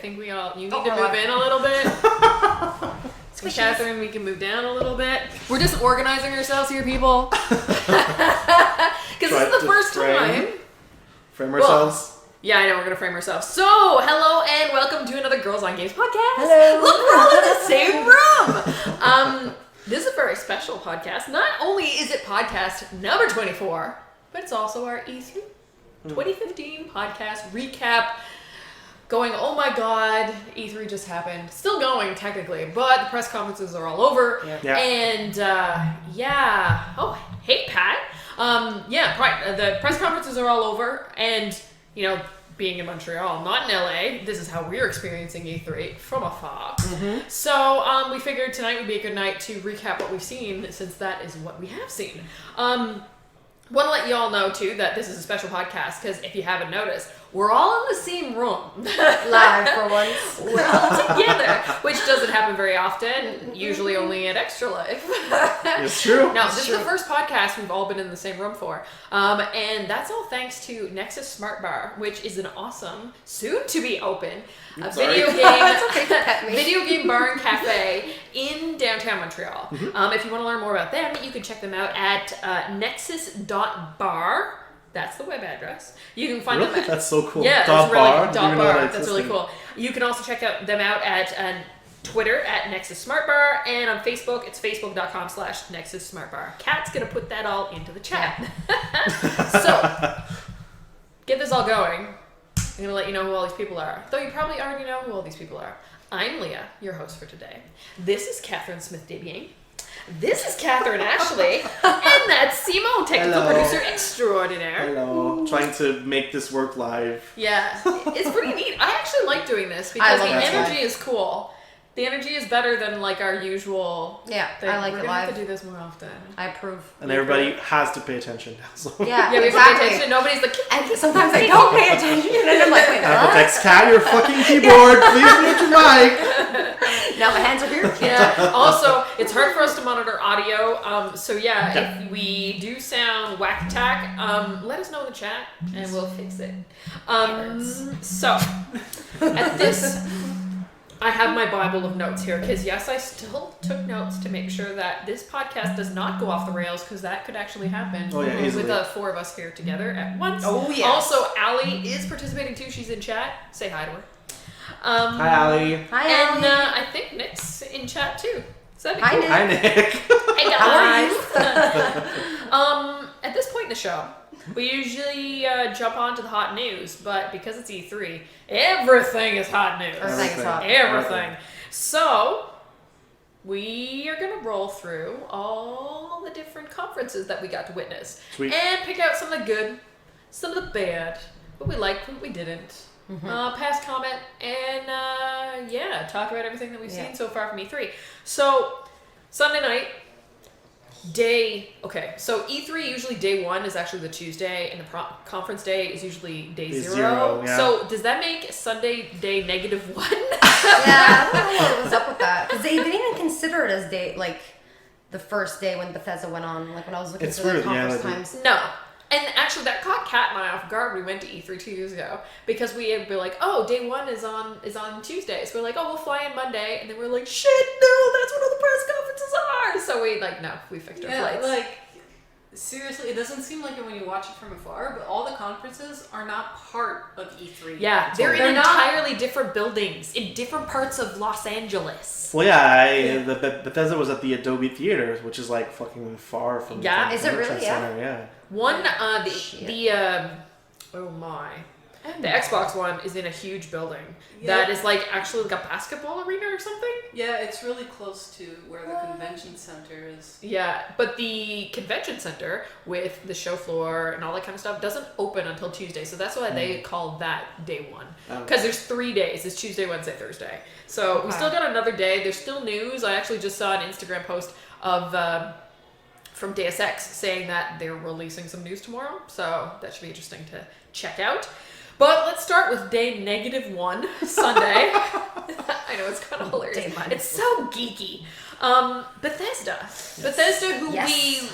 think you need to move in a little bit. And Catherine, we can move down a little bit. We're just organizing ourselves here, people. Because this is the first time. Frame ourselves. Yeah, I know, we're going to frame ourselves. So, hello and welcome to another Girls on Games podcast. Hello. Look, we're all in the same room. This is a very special podcast. Not only is it podcast number 24, but it's also our E3 2015 podcast recap. Going, oh my god, E3 just happened. Still going, technically, but the press conferences are all over. Yeah. And, oh, hey, Pat. The press conferences are all over, and, you know, being in Montreal, not in LA, this is how we're experiencing E3 from afar. Mm-hmm. So, we figured tonight would be a good night to recap what we've seen, since that is what we have seen. Want to let you all know, too, that this is a special podcast, because if you haven't noticed, we're all in the same room. Live for once. We're all together, which doesn't happen very often, usually only at Extra Life. It's true. No, this is the first podcast we've all been in the same room for. And that's all thanks to Nexus Smart Bar, which is an awesome, soon-to-be open, video game bar and cafe in downtown Montreal. Mm-hmm. If you want to learn more about them, you can check them out at nexus.bar. That's the web address. You can find them at... That's so cool. Yeah, that's really dot bar. That's really cool. You can also check them out at Twitter at Nexus Smart Bar, and on Facebook, it's facebook.com/Nexus Smart Bar. Kat's going to put that all into the chat. So, get this all going. I'm going to let you know who all these people are. Though you probably already know who all these people are. I'm Leah, your host for today. This is Catherine Smith-Dibier. This is Catherine Ashley, and that's Simone, technical producer extraordinaire. Hello. Trying to make this work live. Yeah, it's pretty neat. I actually like doing this because the energy is cool. The energy is better than like our usual. Yeah, thing. I like We're it gonna live. have to do this more often. I approve. And everybody has to pay attention now. So. Yeah, we have to pay attention. Nobody's like. And sometimes I don't pay attention, and I'm like, wait, I have to text Kat your fucking keyboard. Please mute your mic. Now my hands are here. Yeah. Also, it's hard for us to monitor audio. So if we do sound whack attack, let us know in the chat and we'll fix it. So at this, I have my Bible of notes here because yes, I still took notes to make sure that this podcast does not go off the rails because that could actually happen with the four of us here together at once. Oh yes. Also, Allie is participating too. She's in chat. Say hi to her. Hi, Allie. Hi, and Allie. I think Nick's in chat too. So Hi, cool. Nick. Hi, Nick. Hey guys. How are you? At this point in the show, we usually jump onto the hot news, but because it's E3, everything is hot news. Everything is hot. Everything. So we are gonna roll through all the different conferences that we got to witness. Sweet. And pick out some of the good, some of the bad, what we liked, what we didn't. Pass comment and talk about everything that we've seen so far from E3. So Sunday night, so E3 usually day one is actually the Tuesday, and the conference day is usually day zero. Yeah. So does that make Sunday day -1? Yeah, I don't know what was up with that because they didn't even consider it as day the first day when Bethesda went on. Like when I was looking for the conference times. No. And actually, that caught Kat and I off guard. We went to E3 2 years ago because we had been like, "Oh, day one is on Tuesdays." We're like, "Oh, we'll fly in Monday," and then we're like, "Shit, no, that's what all the press conferences are." So we fixed our flights. Like seriously, it doesn't seem like it when you watch it from afar, but all the conferences are not part of E3. Yeah, they're in entirely different buildings in different parts of Los Angeles. Well, yeah, the Bethesda was at the Adobe Theater, which is like fucking far from. Yeah, is it really? Center, yeah. One, the Xbox one is in a huge building that is like actually like a basketball arena or something. Yeah, it's really close to where the convention center is. Yeah, but the convention center with the show floor and all that kind of stuff doesn't open until Tuesday, so that's why they call that day one. Because there's 3 days. It's Tuesday, Wednesday, Thursday. So we still got another day. There's still news. I actually just saw an Instagram post of from Deus Ex saying that they're releasing some news tomorrow, so that should be interesting to check out. But let's start with day -1, Sunday. I know, it's kind of hilarious. It's so geeky. Bethesda. Yes. Bethesda, who we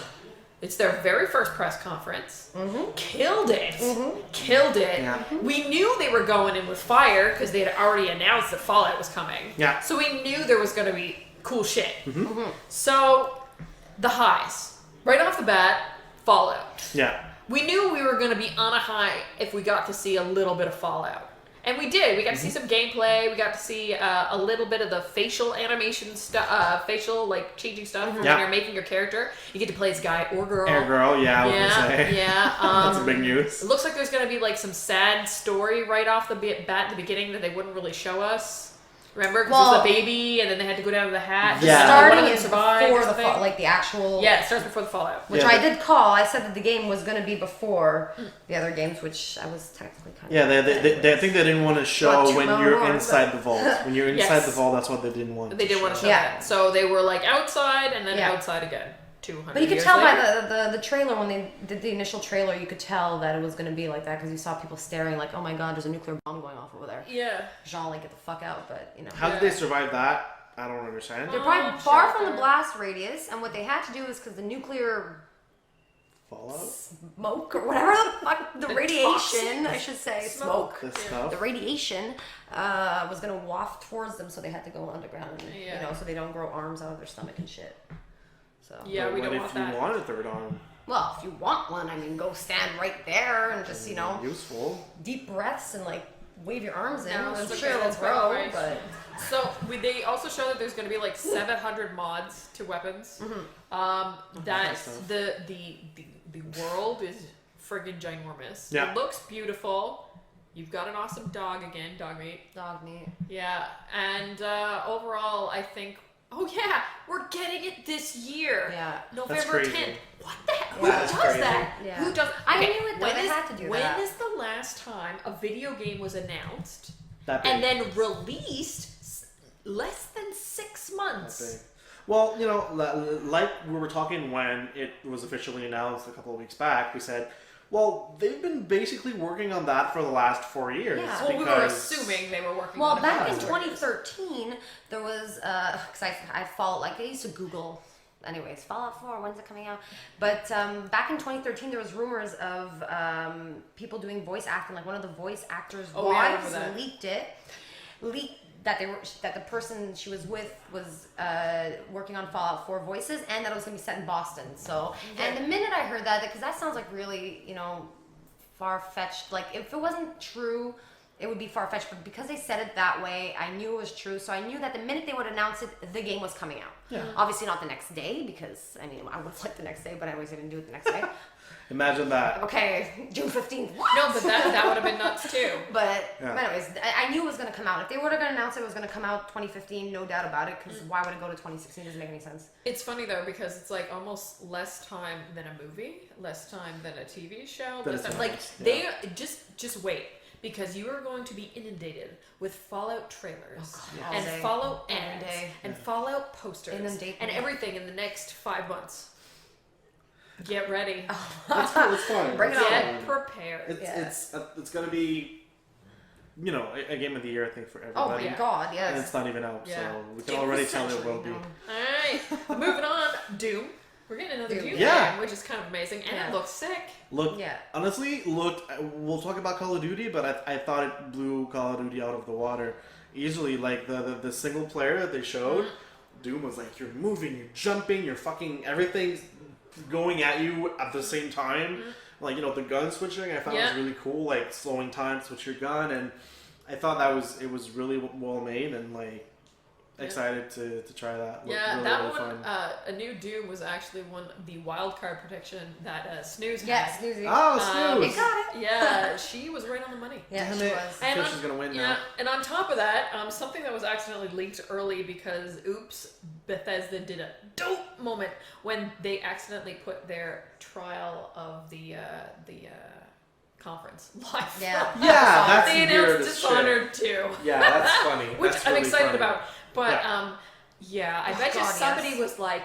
It's their very first press conference. Mm-hmm. Killed it. Mm-hmm. Killed it. Yeah. We knew they were going in with fire because they had already announced that Fallout was coming. Yeah. So we knew there was going to be cool shit. Mm-hmm. So the highs. Right off the bat, Fallout. Yeah. We knew we were going to be on a high if we got to see a little bit of Fallout. And we did. We got to see some gameplay. We got to see a little bit of the facial animation stuff, facial like changing stuff when you're making your character. You get to play as guy or girl. Air girl, yeah, I was Yeah, gonna say. yeah. That's a big news. It looks like there's going to be like some sad story right off the bat at the beginning that they wouldn't really show us. Remember? Because it was a baby and then they had to go down to the hat. Yeah. Starting is is before the fall, like the actual. Yeah, it starts before the Fallout. Which Yeah, I did call. I said that the game was going to be before the other games, which I was technically kind Yeah, of. they I think they didn't want to show Not too when long you're more, inside the vault. When you're inside Yes. the vault, that's what they didn't want. They didn't want to show Yeah. that. So they were like outside and then Yeah. outside again. 200 But you could years tell later. by the trailer, when they did the initial trailer, you could tell that it was going to be like that because you saw people staring like, oh my god, there's a nuclear bomb going off over there. Yeah. Jean, like, get the fuck out, but you know. How did they survive that? I don't understand. They're probably far from the shocker. blast radius, and what they had to do is because the nuclear Fallout? smoke or whatever the fuck, the radiation, toxic I should say, smoke. This stuff. The radiation was going to waft towards them, so they had to go underground, and, Yeah. you know, so they don't grow arms out of their stomach and shit. So. Yeah, But we what don't if want you that. want a third arm? Well, if you want one, I mean, go stand right there and just, you know, Useful. deep breaths and like wave your arms in. No, I'm that's sure okay, it'll that's quite grow, alright. but So they also show that there's going to be like 700 mods to weapons. That nice stuff. the world is friggin' ginormous. Yeah. It looks beautiful. You've got an awesome dog again, dog meat. dog meat. Yeah, and overall, I think. Oh yeah, we're getting it this year. Yeah. November crazy. 10th. What the hell? Yeah, Who that's does crazy. that? Yeah. Who does? I Okay, knew it, though. when They is- had to do when that. is the last time a video game was announced That big. and then released less than 6 months? That big. Well, you know, like we were talking when it was officially announced a couple of weeks back, we said, well, they've been basically working on that for the last 4 years. Yeah. Well, we were because- assuming they were working Well, on it. back in for 2013, there was, because I follow, like, I used to Google, anyways, Fallout 4, when's it coming out? But back in 2013, there was rumors of people doing voice acting, like one of the voice actors' Oh, yeah, I wives remember that. leaked that the person she was with was working on Fallout 4 voices, and that it was going to be set in Boston. So, and the minute I heard that, because that sounds like really, you know, far-fetched, like, if it wasn't true, it would be far-fetched, but because they said it that way, I knew it was true, so I knew that the minute they would announce it, the game was coming out. Yeah. Obviously not the next day, because, I mean, I would have liked the next day, but anyways, I didn't do it the next day. Imagine that. Okay, June 15th, what? No, but that would have been nuts too. But Yeah. anyways, I knew it was going to come out. If they were going to announce it was going to come out 2015, no doubt about it, because why would it go to 2016? It doesn't make any sense. It's funny though because it's like almost less time than a movie, less time than a TV show. That Less is time, like nice, they just wait because you are going to be inundated with Fallout trailers All and day. Fallout Every ads day. and Fallout posters Inundate and me. everything in the next 5 months. Get ready. It's cool. It's fun. Bring it It's on. Get fun. prepared. Yeah. It's gonna be, you know, a game of the year, I think, for Oh everybody. my yeah. god, And yes. it's not even out, Yeah. so we can Game of already the tell it century, will be. no. Alright, moving on. Doom. We're getting another Doom. Doom Yeah. game, which is kind of amazing, and Yeah. it looks sick. Look, Yeah. honestly, we'll talk about Call of Duty, but I thought it blew Call of Duty out of the water easily. Like the single player that they showed, Doom was like, you're moving, you're jumping, you're fucking, everything's going at you at the same time. Like, you know, the gun switching I found was really cool, like slowing time, switch your gun, and I thought it was really well made, and like excited to try that. Looked Yeah, really, that really one, fun. a new Doom was actually the wild card prediction that Snooze Yes, had. Snoozy. Oh, Snooze! It got it. Yeah, she was right on the money. Yeah, Damn she it. was. And Fish is gonna win yeah, now. and on top of that, something that was accidentally leaked early because, oops, Bethesda did a dope moment when they accidentally put their trial of the conference live. Yeah. Yeah, that's they weird announced as Dishonored 2. Yeah, that's funny. Which That's I'm really excited funny. about. But Yeah. I Oh, bet you God, somebody yes. was like,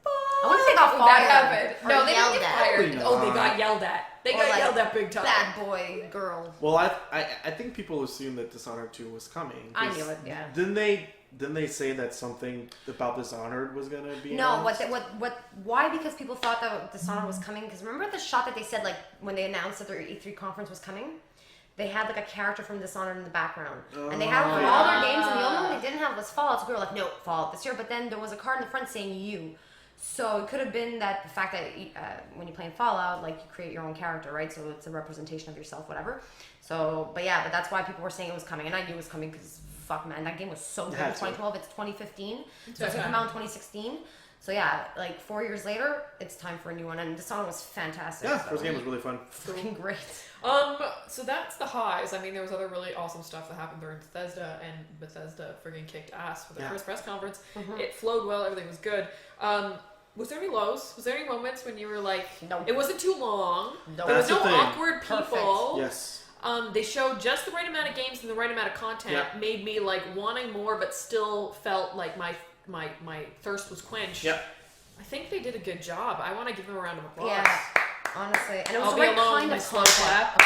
I wonder if they got "Fuck, fired. that happened." Or No, they didn't yelled get at. fired. Probably Oh, they not. got yelled at. They Or got like, yelled at big time. Bad boy, girl. Well, I think people assumed that Dishonored 2 was coming. I 'cause knew it, yeah. Didn't they didn't they say that something about Dishonored was gonna be? No, announced? why? Because people thought that Dishonored was coming. Because remember the shot that they said, like, when they announced that their E3 conference was coming? They had, like, a character from Dishonored in the background. And they had it for all their games, and the only one they didn't have was Fallout. So people were like, no, Fallout this year. But then there was a card in the front saying you. So it could have been that the fact that when you play in Fallout, like, you create your own character, right? So it's a representation of yourself, whatever. So, but that's why people were saying it was coming. And I knew it was coming because, fuck, man, that game was so good in 2012. It's 2015. So it's going to come out in 2016. So yeah, like 4 years later, it's time for a new one. And Dishonored was fantastic. Yeah, first game was really fun. Fucking great. So that's the highs. I mean, there was other really awesome stuff that happened during Bethesda, and Bethesda friggin' kicked ass for their first press conference. It flowed well, everything was good. Was there any lows? Was there any moments when you were like, no, it wasn't too long? No. There was no That's the thing. awkward people. Yes. They showed just the right amount of games and the right amount of content. Made me like wanting more, but still felt like my thirst was quenched. Yep. I think they did a good job. I want to give them a round of applause. Yeah, honestly, and it was I'll the be right alone kind with of slow content.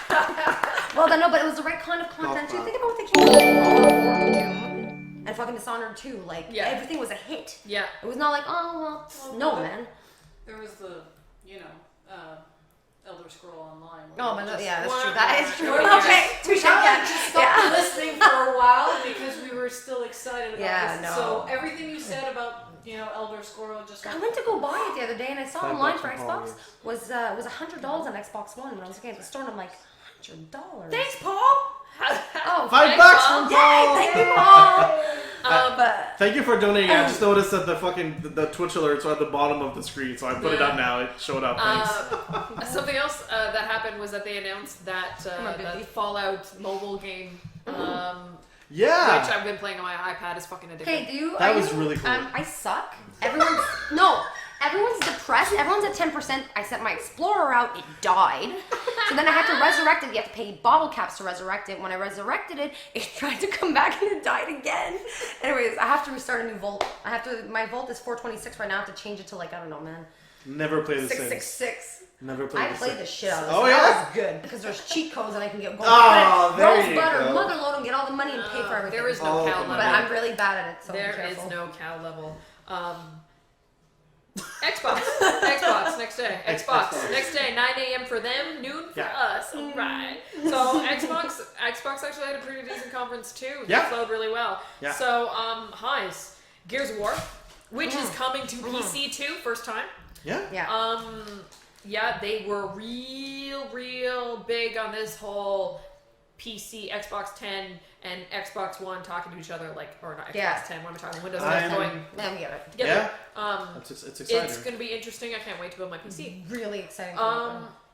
clap. Okay. Well, then no, but it was the right kind of content too. Clap. Think about what they came out with Fallout 4 and Doom, and fucking Dishonored 2. Like everything was a hit. Yeah. It was not like, oh well, no, man. There was the, Elder Scroll Online. Oh, but that's true. Wow. That is true. Yeah. Okay, touche. I just stopped listening for a while because we were still excited about Yeah, this. no. So everything you said about, Elder Scroll just I went to go buy it the other day, and I saw $5 online for from Xbox Hollywood. was $100 on Xbox One. When I was looking at the store, and I'm like, $100. Thanks, Paul. Oh, $5 Paul. from Yay, Paul. thank you, Paul. But Thank you for donating. I just noticed that the Twitch alerts are at the bottom of the screen, so I put it up now. It showed up. Thanks. something else that happened was that they announced that busy. Fallout mobile game, Yeah. which I've been playing on my iPad, is fucking addictive. Hey, That was really cool. I suck. Everyone's depressed. Everyone's at 10%. I sent my Explorer out. It died. So then I had to resurrect it. You have to pay bottle caps to resurrect it. When I resurrected it, it tried to come back and it died again. Anyways, I have to restart a new Volt. My Volt is 426 right now. I have to change it to like, I don't know, man. Never played the Sims. 666. Never played I the played Sims. the shit out of this. Oh, and yeah? That was good because there's cheat codes and I can get gold. Oh, there Rose you butter, go. mother load, and get all the money and pay for everything. There is no Oh, cow but level. But I'm really bad at it, so There be careful. is no cow level. Xbox next day. Xbox next day, 9 a.m. for them, noon for us. All right. So Xbox actually had a pretty decent conference too. It flowed really well. Yeah. So highs, Gears of War, which is coming to PC too, first time. Yeah. Yeah. Yeah, they were real big on this whole PC, Xbox 10, and Xbox One talking to each other, or not Xbox 10, what am I talking? Windows 10 going Let me get it. together. It's exciting. It's going to be interesting. I can't wait to build my PC. Really exciting.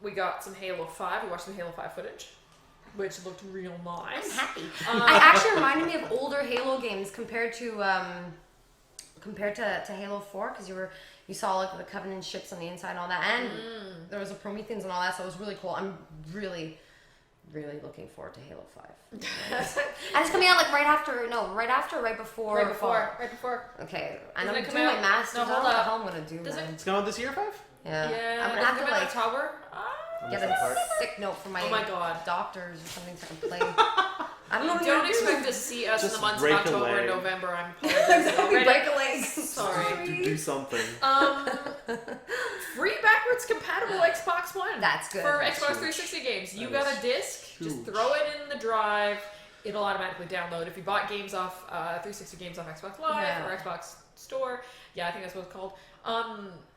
We got some Halo 5. We watched some Halo 5 footage, which looked real nice. I'm happy. It actually reminded me of older Halo games compared to Halo 4 because you saw like the Covenant ships on the inside and all that, and there was a Prometheans and all that, so it was really cool. I'm really looking forward to Halo 5. And it's coming out like right before. Right before. Okay, I Doesn't know it I'm come doing out? my masters. No, I don't hold know what the up. hell I'm gonna do, Does man. It's coming out this year, 5? Yeah. Yeah, I'm gonna does it have come to out in like October? get a sick note from my Oh my God. doctors or something so I can play. I don't know what I'm Don't gonna expect to see us in Just the months of break a October and leg. November. I'm apologizing do. already. Break a leg. Sorry. Do something. Free backwards compatible Xbox One. That's good. For That's Xbox huge. 360 games. You That got is a disc, just huge. throw it in the drive. It'll automatically download. If you bought games off 360 games off Xbox Live or Xbox Store, I think that's what it's called.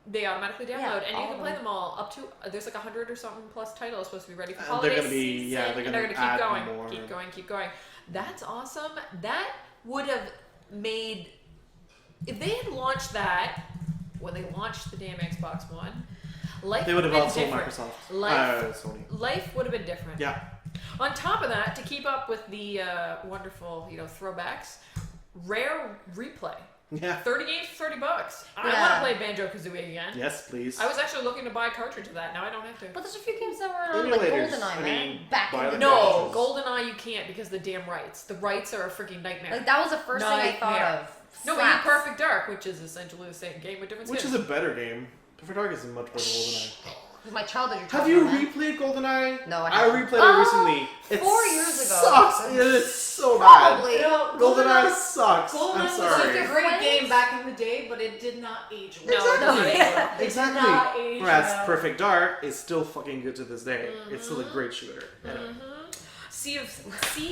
They automatically download, and you can play them all up to. There's like 100 or something plus titles supposed to be ready for holiday They're gonna be season, they're and gonna keep add going, more. keep going. That's awesome. That would have made if they had launched that when they launched the damn Xbox One. Life They would have been also different. Microsoft. Life, Sony. life would have been different. Yeah. On top of that, to keep up with the wonderful, throwbacks, Rare Replay. Yeah. 30 games for $30. I Yeah. want to play Banjo-Kazooie again. Yes, please. I was actually looking to buy a cartridge of that. Now I don't have to. But there's a few games that were like Emulators, GoldenEye, I man. mean, Back buy in the the No, cartridges. GoldenEye you can't because the damn rights. The rights are a freaking nightmare. Like that was the first thing I thought Nightmare. of. No, but you Slaps. Perfect Dark, which is essentially the same game with different Which skins. is a better game. Perfect Dark is a much better GoldenEye. My childhood. Have you replayed GoldenEye? No, I I haven't. replayed it recently. It 4 years ago. Sucks. It is so Probably. bad. GoldenEye sucks. GoldenEye I'm was sorry. a great game back in the day, but it did not age well. No, it doesn't age well. It did Exactly. not age Whereas well. Perfect Dark is still fucking good to this day. It's still a great shooter. Yeah. Sea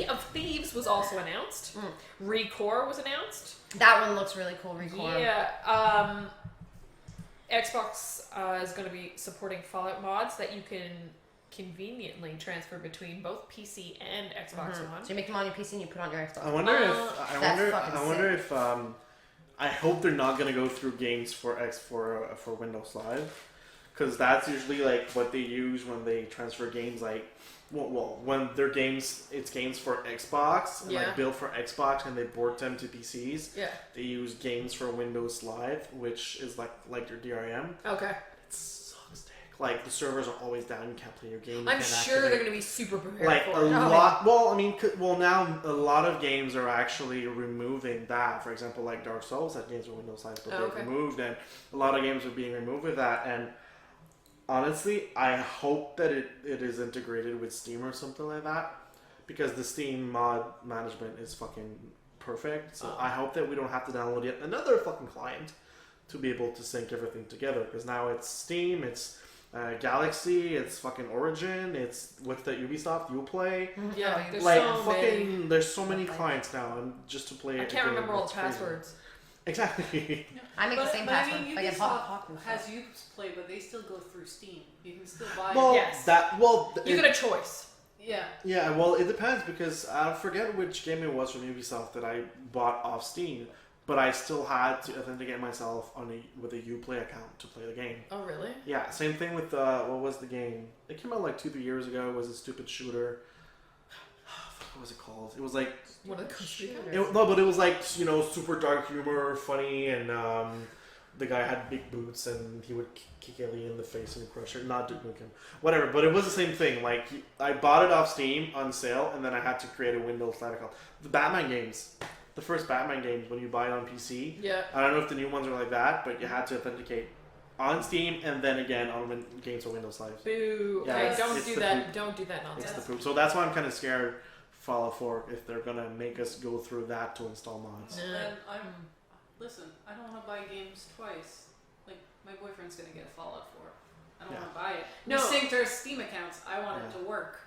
of Thieves was also announced. Recore was announced. That one looks really cool. Record. Yeah. Xbox is going to be supporting Fallout mods that you can conveniently transfer between both PC and Xbox One. So you make them on your PC and you put on your Xbox. I wonder That's if I hope they're not gonna go through games for Windows Live, because that's usually like what they use when they transfer games. Like, well, when they're games, it's games for Xbox, and like built for Xbox, and they port them to PCs. Yeah. They use games for Windows Live, which is like your DRM. Okay. It sucks dick. Like the servers are always down. You can't play your game. I'm sure they're going to be super prepared like for a it. lot. Well, I mean, now a lot of games are actually removing that. For example, like Dark Souls, that games are Windows Live, but they've removed, and a lot of games are being removed with that. And honestly, I hope that it is integrated with Steam or something like that, because the Steam mod management is fucking perfect. So I hope that we don't have to download yet another fucking client to be able to sync everything together, because now it's Steam, it's Galaxy, it's fucking Origin, it's with the Ubisoft Uplay. Yeah, there's Like so fucking, many. there's so many clients now, and just to play. I can't remember all the passwords. Exactly. I make the same password. I mean, Like Ubisoft has Uplay, but they still go through Steam. You can still buy. Well, Yes. you You get a choice. Yeah. Yeah, well, it depends, because I forget which game it was from Ubisoft that I bought off Steam, but I still had to authenticate myself with a Uplay account to play the game. Oh, really? Yeah, same thing with what was the game? It came out like 2-3 years ago. It was a stupid shooter. What was it called? It was like One of the shooters. but it was like, super dark humor, funny, and the guy had big boots and he would kick Ellie in the face and crush her. Not Duke Nukem, whatever. But it was the same thing. Like, I bought it off Steam on sale, and then I had to create a Windows Live account. The Batman games, the first Batman games, when you buy it on PC. Yeah. I don't know if the new ones are like that, but you had to authenticate on Steam and then again on games for Windows Live. Boo. Yeah, Okay, it's don't do that. poop. Don't do that It's nonsense. the poop. So that's why I'm kind of scared Fallout 4 if they're gonna make us go through that to install mods. Yeah. And listen, I don't want to buy games twice. Like, my boyfriend's gonna get Fallout 4. I don't want to buy it. No. We synced our Steam accounts. I want it to work.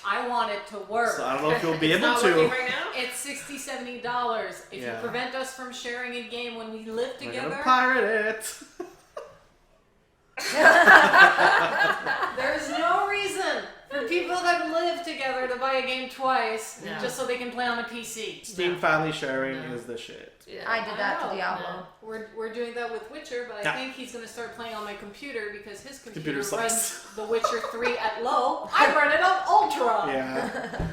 I want it to work. So I don't know if you'll be It's able not to. working right now? It's $60-$70. If you Yeah. prevent us from sharing a game when we live We're together, gonna pirate it. there's no reason for people that live together to buy a game twice No. just so they can play on a PC. Steam family sharing is the shit. Yeah. I did that I to know. Diablo. We're doing that with Witcher, but I Yeah. think he's going to start playing on my computer because his computer Computer runs sucks. The Witcher 3 at low. I run it on ultra. Yeah.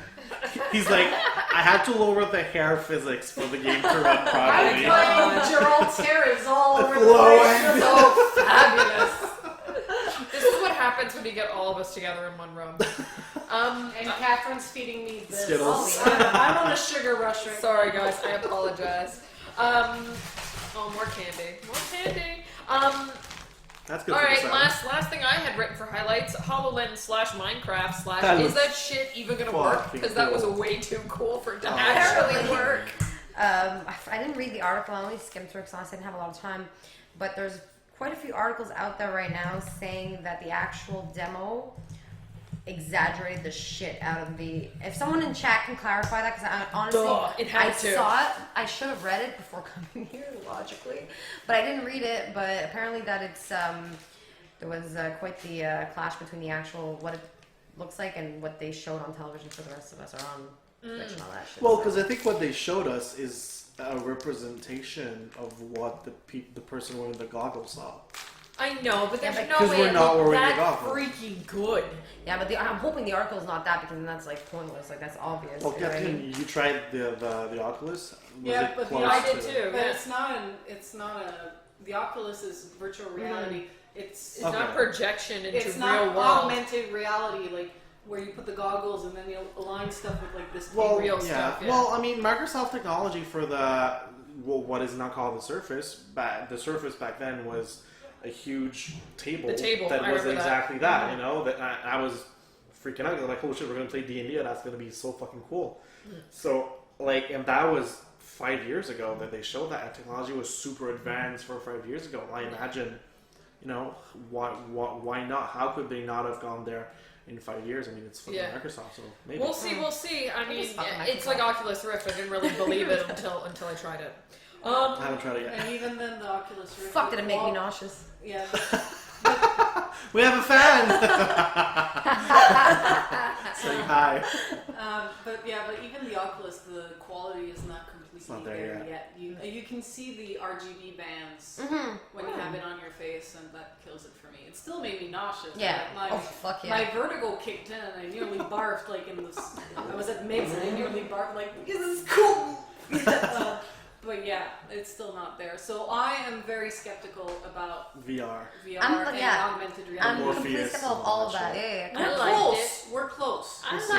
He's like, I had to lower the hair physics for the game to run I'm properly. playing Gerald's hair is all over the Low place. end. So fabulous. This is what happens when you get all of us together in one room. And Catherine's feeding me this. Skittles. I'm on a sugar rush right Sorry, guys. I apologize. Oh, more candy. More candy. That's good. All for the right, sound. last thing I had written for highlights: HoloLens/Minecraft/ That is that looks shit even gonna work? fucking Because that was cool. way too cool for it to Oh, actually yeah. work. I didn't read the article. I only skimmed through because I didn't have a lot of time. But there's quite a few articles out there right now saying that the actual demo exaggerated the shit out of the. If someone in chat can clarify that, because I honestly, Duh, it had I to. saw it. I should have read it before coming here, logically, but I didn't read it. But apparently, that it's there was quite the clash between the actual what it looks like and what they showed on television for the rest of us, or on Twitch and all that shit. Well, so. because I think what they showed us is a representation of what the person wearing the goggles saw. I know, but there's Yeah, but- no 'Cause way we're it not looked wearing the that goggles. freaking good. Yeah, but I'm hoping the article's not that, because then that's like pointless. Like, that's obvious. Okay, you know what I mean? you tried the Oculus? Was Yeah, it but the- close I did to- too. But Yeah. it's not a. The Oculus is virtual reality. It's It's Okay. not projection into it's real not world. augmented reality, like where you put the goggles and then you align stuff with like this. Well, real yeah. stuff, yeah. Well, I mean, Microsoft technology for what is now called the Surface. The Surface back then was a huge table, The table, that I was remember exactly that. You know, that I was freaking out. Like, oh shit, we're gonna play D&D, and that's gonna be so fucking cool. So like, and that was 5 years ago that they showed that, and technology was super advanced for 5 years ago. I imagine, you know, why not? How could they not have gone there in 5 years? I mean, it's fucking Microsoft, so maybe. We'll see. I mean, it's fucking it's like Oculus Rift. I didn't really believe it until I tried it. I haven't tried it yet. And even then, the Oculus Rift. Fuck, did it make me nauseous? Yeah. We have a fan. Saying hi. But even the Oculus, the quality is not completely not there yet. You can see the RGB bands when you have it on your face, and that kills it for me. It still made me nauseous. Yeah. My, Fuck yeah. My vertigo kicked in, and I nearly barfed. Like in this, I was at Migs, and I nearly barfed. Like, this is cool. But yeah, it's still not there. So I am very skeptical about VR. VR I'm- and yeah. augmented I'm reality. completely Morpheus skeptical of all of that. Yeah. I We're liked close. We're close. I don't know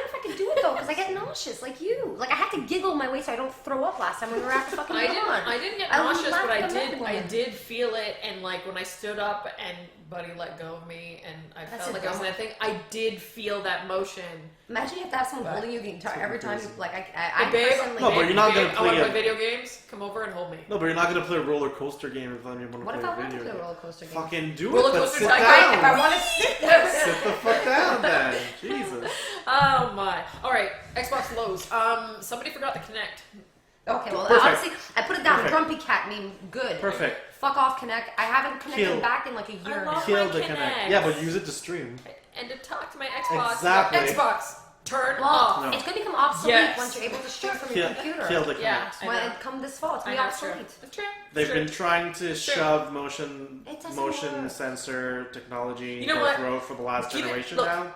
if I could do it though, because I get nauseous like you. Like I had to giggle my way so I don't throw up last time we were at the fucking I con. didn't get I was nauseous, but laughing I at did feel it, and like when I stood up and Buddy let go of me, and I That's felt like I was in that thing. I did feel that motion. Imagine if that's someone But- holding you the entire every time. crazy. Like I Hey, babe, personally. No, but you're not babe, gonna I want to play play video games. Come over and hold me. No, but you're not gonna play a roller coaster game if you want to What play if I a want to video play a game. roller coaster game? Fucking do Roller it, but coaster sit tycoon. down. If I want to sit there. Sit the fuck down then. Jesus. Oh my! All right, Xbox lows. Somebody forgot the Kinect. Okay, well, Perfect. honestly, I put it down. Perfect. Grumpy cat meme. Good. Perfect. Fuck off, Connect. I haven't connected Kill. back in like a year I now. love Kill my the Kinect. Kinect. Yeah, but use it to stream. And to talk to my Xbox. Exactly. Xbox, turn Well, off. No. it's going to become obsolete Yes. once you're able to stream from your computer. Kill the Kinect. Yeah. I When know. it come this fall, it's I going to be know, it's true. obsolete. It's true. They've True. been trying to Sure. shove motion It doesn't motion work. sensor technology You know in what? their throat for the last Keep it- generation look. now.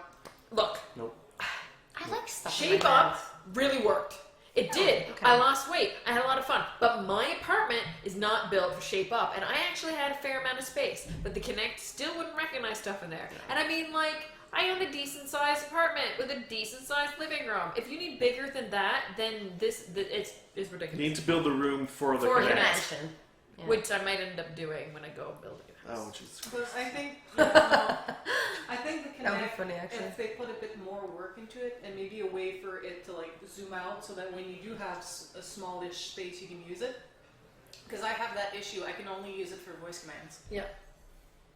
Look, Nope. I like stuff in Shape my Up hands. really worked. It did. okay. I lost weight. I had a lot of fun. But my apartment is not built for Shape Up, and I actually had a fair amount of space. But the Kinect still wouldn't recognize stuff in there. And I mean, like, I own a decent sized apartment with a decent sized living room. If you need bigger than that, then it's You ridiculous. need to build the room for the For Kinect. Kinect. Dimension. Yeah. Which I might end up doing when I go building a house. Oh, Jesus. But I think, I think the That would be Kinect, funny, actually. if they put a bit more work into it, and maybe a way for it to like zoom out, so that when you do have a smallish space, you can use it. Because I have that issue, I can only use it for voice commands. Yeah.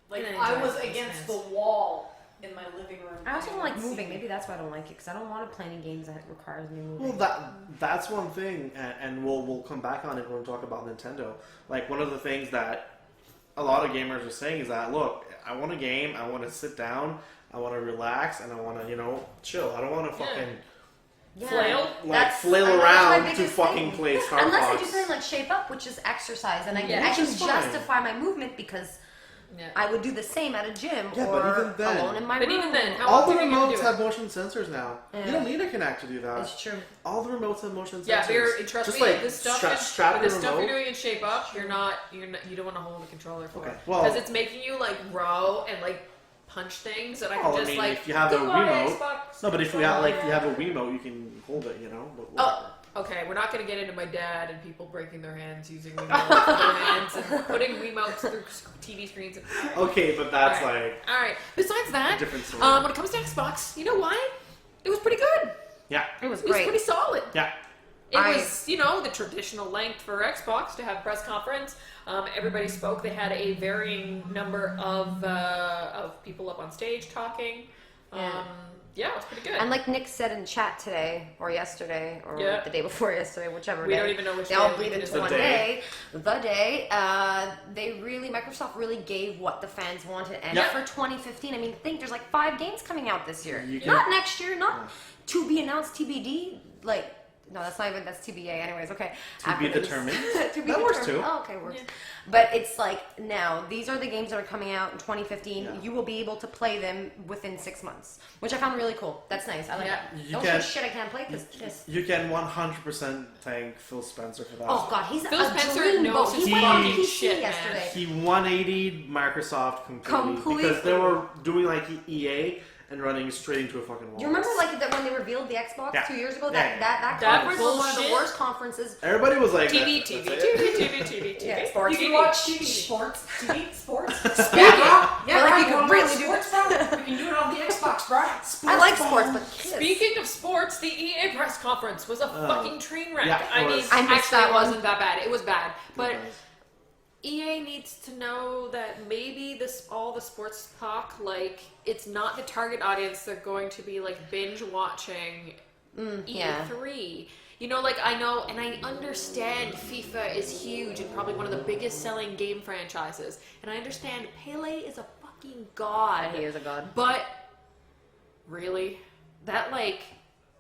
Like And I enjoy was voice against commands. the wall in my living room. I also don't like and you moving. would see Maybe that's why I don't like it, because I don't want to play any games that requires me moving. Well, that's one thing, and we'll come back on it when we talk about Nintendo. Like, one of the things that a lot of gamers are saying is that, look, I want a game, I want to sit down, I want to relax, and I want to, chill. I don't want to fucking Flail? flail I know, that's my around to biggest fucking thing. play Star Unless I Fox. do something like Shape Up, which is exercise, and I Yeah. can Which is fine. justify my movement because Yeah. I would do the same at a gym Yeah, or but even then- alone in my But room. even then, how All the often are you gonna remotes do have it? motion sensors now. Yeah. You don't need a Kinect to do that. It's true. All the remotes have motion sensors. Yeah, but trust Just me, like this stuff, strap the your stuff you're remote. doing in Shape Up, you don't want to hold a controller for Okay, it. well- Because it's making you like row and like punch things, and I can Well, I just mean, like if you have a "Goodbye, Wiimote- Xbox." No, but if you have a Wiimote, you can hold it, But Oh, okay, we're not going to get into my dad and people breaking their hands using Wiimotes with their hands and putting Wiimotes through TV screens. Okay, but that's All right. All right. Besides a that, different story. when it comes to Xbox, you know why? It was pretty good. Yeah, It was It was great. pretty solid. yeah. It I- was, the traditional length for Xbox to have a press conference. Everybody spoke. They had a varying number of people up on stage talking. Yeah, it was pretty good. And like Nick said in chat today, or yesterday, or Yeah. the day before yesterday, whichever We day. don't even know which They day all of the bleed week it into is. one The day. Microsoft really gave what the fans wanted. And Yeah. for 2015, I mean, think there's like 5 games coming out this year. You can- Not next year, not to be announced TBD. No, that's not even, that's TBA anyways, okay. To be Acronyms. determined. To be That works determined. too. Oh, okay, works. Yeah. But it's like, now, these are the games that are coming out in 2015. Yeah. You will be able to play them within 6 months, which I found really cool. That's nice. I like Yeah. that. You Don't can- say shit I can't play, because this. You can 100% thank Phil Spencer for that. Oh god, he's Phil a Spencer dreamboat. knows He his went on fucking PC shit, man. yesterday. He 180'd Microsoft completely because they Completely. were doing like EA, and running straight into a fucking wall. Do you remember like that when they revealed the Xbox Yeah. 2 years ago? Yeah, That That conference was one of the bullshit. worst conferences. Everybody was like, TV, that's TV, it. TV. Yeah, You sports. can watch TV, sports, TV, sports. Yeah, Yeah, like right, you you can can really do sports, bro. You can do it on the Xbox, bro. I like sports, but kids. Speaking of sports, the EA press conference was a fucking train wreck. yeah, I it mean, was. I missed actually, that it one. wasn't that bad. It was bad, but It was. EA needs to know that maybe all the sports talk, like, it's not the target audience they're going to be like binge watching yeah. E3. You know, like, I know and I understand FIFA is huge and probably one of the biggest selling game franchises, and I understand Pele is a fucking god. He is a god. But really, that like,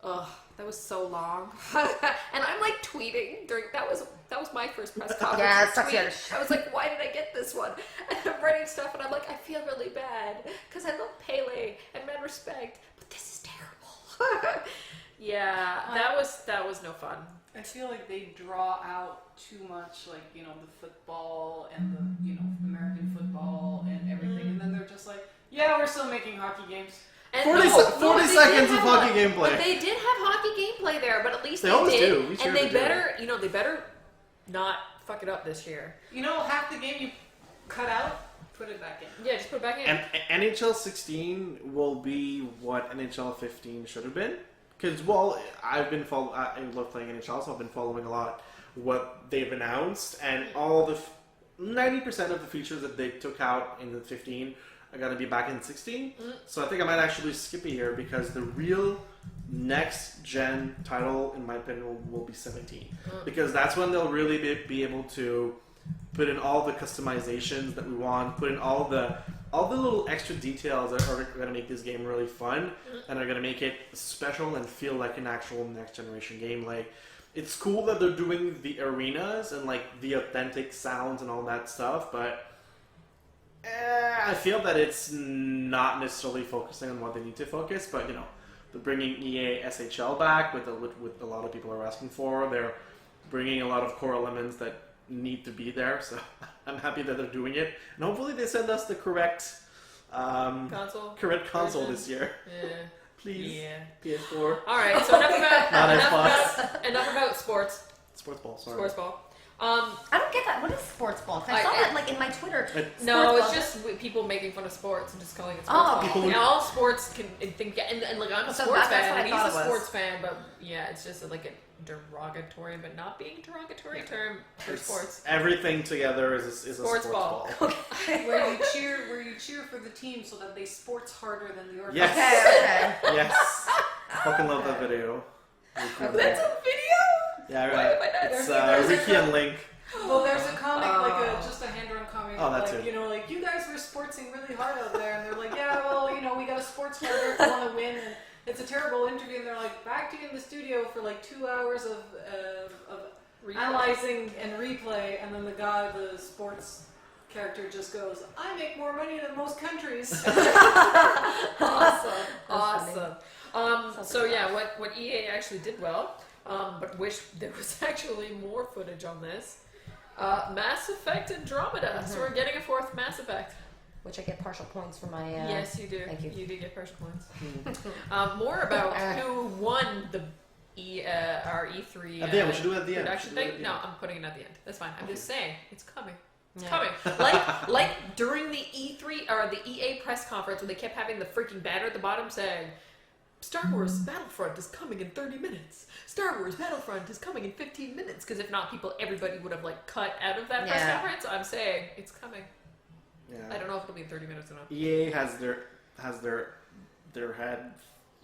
that was so long, and I'm like tweeting during that was my first press conference. Yeah, it sucks tweet. you out of I was like, why did I get this one? And I'm writing stuff, and I'm like, I feel really bad because I love Pele and mad respect, but this is terrible. Yeah, that was no fun. I feel like they draw out too much, like, you know, the football and the, you know, American football and everything, and then they're just like, yeah, we're still making hockey games. And 40 they seconds did of have hockey gameplay. But they did have hockey gameplay there, but at least They they always did. do. Each year And they they do. better, you know, they better not fuck it up this year. You know, half the game you cut out, put it back in. Yeah, just put it back in. And NHL 16 will be what NHL 15 should have been. Because, well, I love playing NHL, so I've been following a lot what they've announced, and all the 90% of the features that they took out in the 15 are going to be back in 16. So I think I might actually skip a year because the real next gen title, in my opinion, will be 17. Because that's when they'll really be able to put in all the customizations that we want, put in all the little extra details that are going to make this game really fun and are going to make it special and feel like an actual next generation game. Like, it's cool that they're doing the arenas and like the authentic sounds and all that stuff, but I feel that it's not necessarily focusing on what they need to focus. But you know, they're bringing EA SHL back with a lot of people are asking for. They're bringing a lot of core elements that need to be there, so I'm happy that they're doing it, and hopefully they send us the correct console this year. Yeah. Please. Yeah. PS4. All right. So Not enough about sports. Sports ball. Sorry. Sports ball. I don't get that. What is sports ball? 'Cause I saw that like in my Twitter. No, Sports it's ball. just people making fun of sports and just calling it sports Oh, ball. people And all sports can think, and like I'm a So sports that's fan, what I and he's thought a it was. sports fan, but yeah, it's just like a derogatory, but not being derogatory term for sports. Everything together is a sports ball. Where you cheer for the team so that they sports harder than the Yes. Okay. Yes. I fucking love that video. Really cool. That's a video. Yeah, Why right. am I not? It's There's a Ricky and Link. Well, there's a comic, just a hand-drawn comic, Oh, that like, too. you know, like, you guys were sportsing really hard out there, and they're like, yeah, well, you know, we got to sports harder if we want to win, and it's a terrible interview, and they're like, back to you in the studio for like 2 hours of analyzing and replay, and then the sports character just goes, I make more money than most countries. Awesome. So yeah, what EA actually did well, but wish there was actually more footage on this. Mass Effect Andromeda. So we're getting a fourth Mass Effect. Which I get partial points for my. Yes, you do. Thank you. You do get partial points. More about who won the our E3 At the end, we should do it at the end. production We should do it at thing. the No, end. I'm putting it at the end. That's fine. I'm Okay. just saying it's coming. It's Yeah. coming. Like during the E3 or the EA press conference when they kept having the freaking banner at the bottom saying Star Wars Battlefront is coming in 30 minutes. Star Wars Battlefront is coming in 15 minutes. Because if not, everybody would have like cut out of that press Yeah. conference. I'm saying it's coming. Yeah. I don't know if it'll be in 30 minutes or not. EA has their head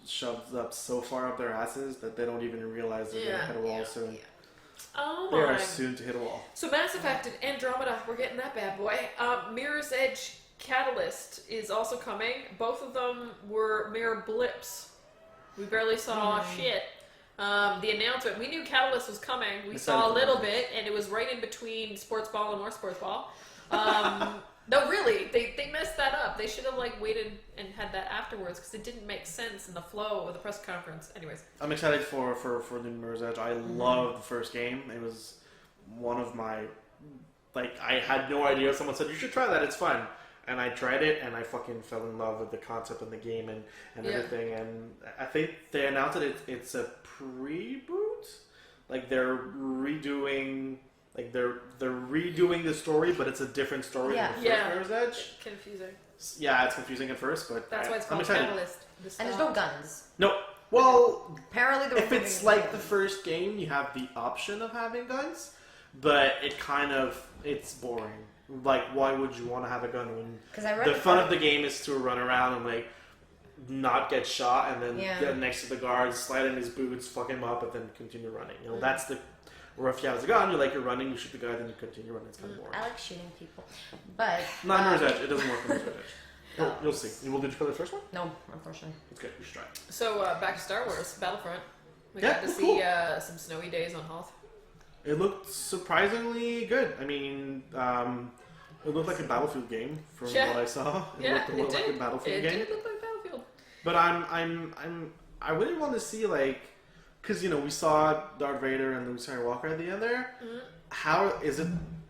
shoved up so far up their asses that they don't even realize they're gonna hit a wall soon. Oh They my. are soon to hit a wall. So Mass Effect and Andromeda, we're getting that bad boy. Mirror's Edge Catalyst is also coming. Both of them were mere blips. We barely saw shit. The announcement, we knew Catalyst was coming. We saw a little bit, and it was right in between Sports Ball and more Sports Ball. No, really, they messed that up. They should have like waited and had that afterwards because it didn't make sense in the flow of the press conference. Anyways, I'm excited for the Mirror's Edge. I loved the first game. It was one of my I had no idea. Someone said you should try that. It's fun, and I tried it, and I fucking fell in love with the concept of the game and everything. And I think they announced that it's a pre-boot. Like they're redoing the story, but it's a different story than the first Mirror's Edge. Confusing. Yeah, it's confusing at first, but That's why it's I'm called excited. Catalyst. And there's no guns. No. Well, Apparently, if it's like the first game, you have the option of having guns, but it's boring. Like, why would you want to have a gun when the fun of the game is to run around and like not get shot and then get next to the guards, slide in his boots, fuck him up, and then continue running. You know, that's the. Or if you have a gun, you're running, you shoot the guy, then you continue running. It's kind of boring. I like shooting people, but Not Mirror's Edge. It doesn't work for Mirror's Edge. You'll see. Did you play the first one? no, unfortunately. It's good. You should try it. So back to Star Wars Battlefront. We Yeah, got to it's see some snowy days on Hoth. It looked surprisingly good. I mean, it looked like a Battlefield game from what I saw. It looked a little like a Battlefield game. It did look like Battlefield. But I really want to see because we saw Darth Vader and Luke Skywalker at the end there. Mm-hmm. How is it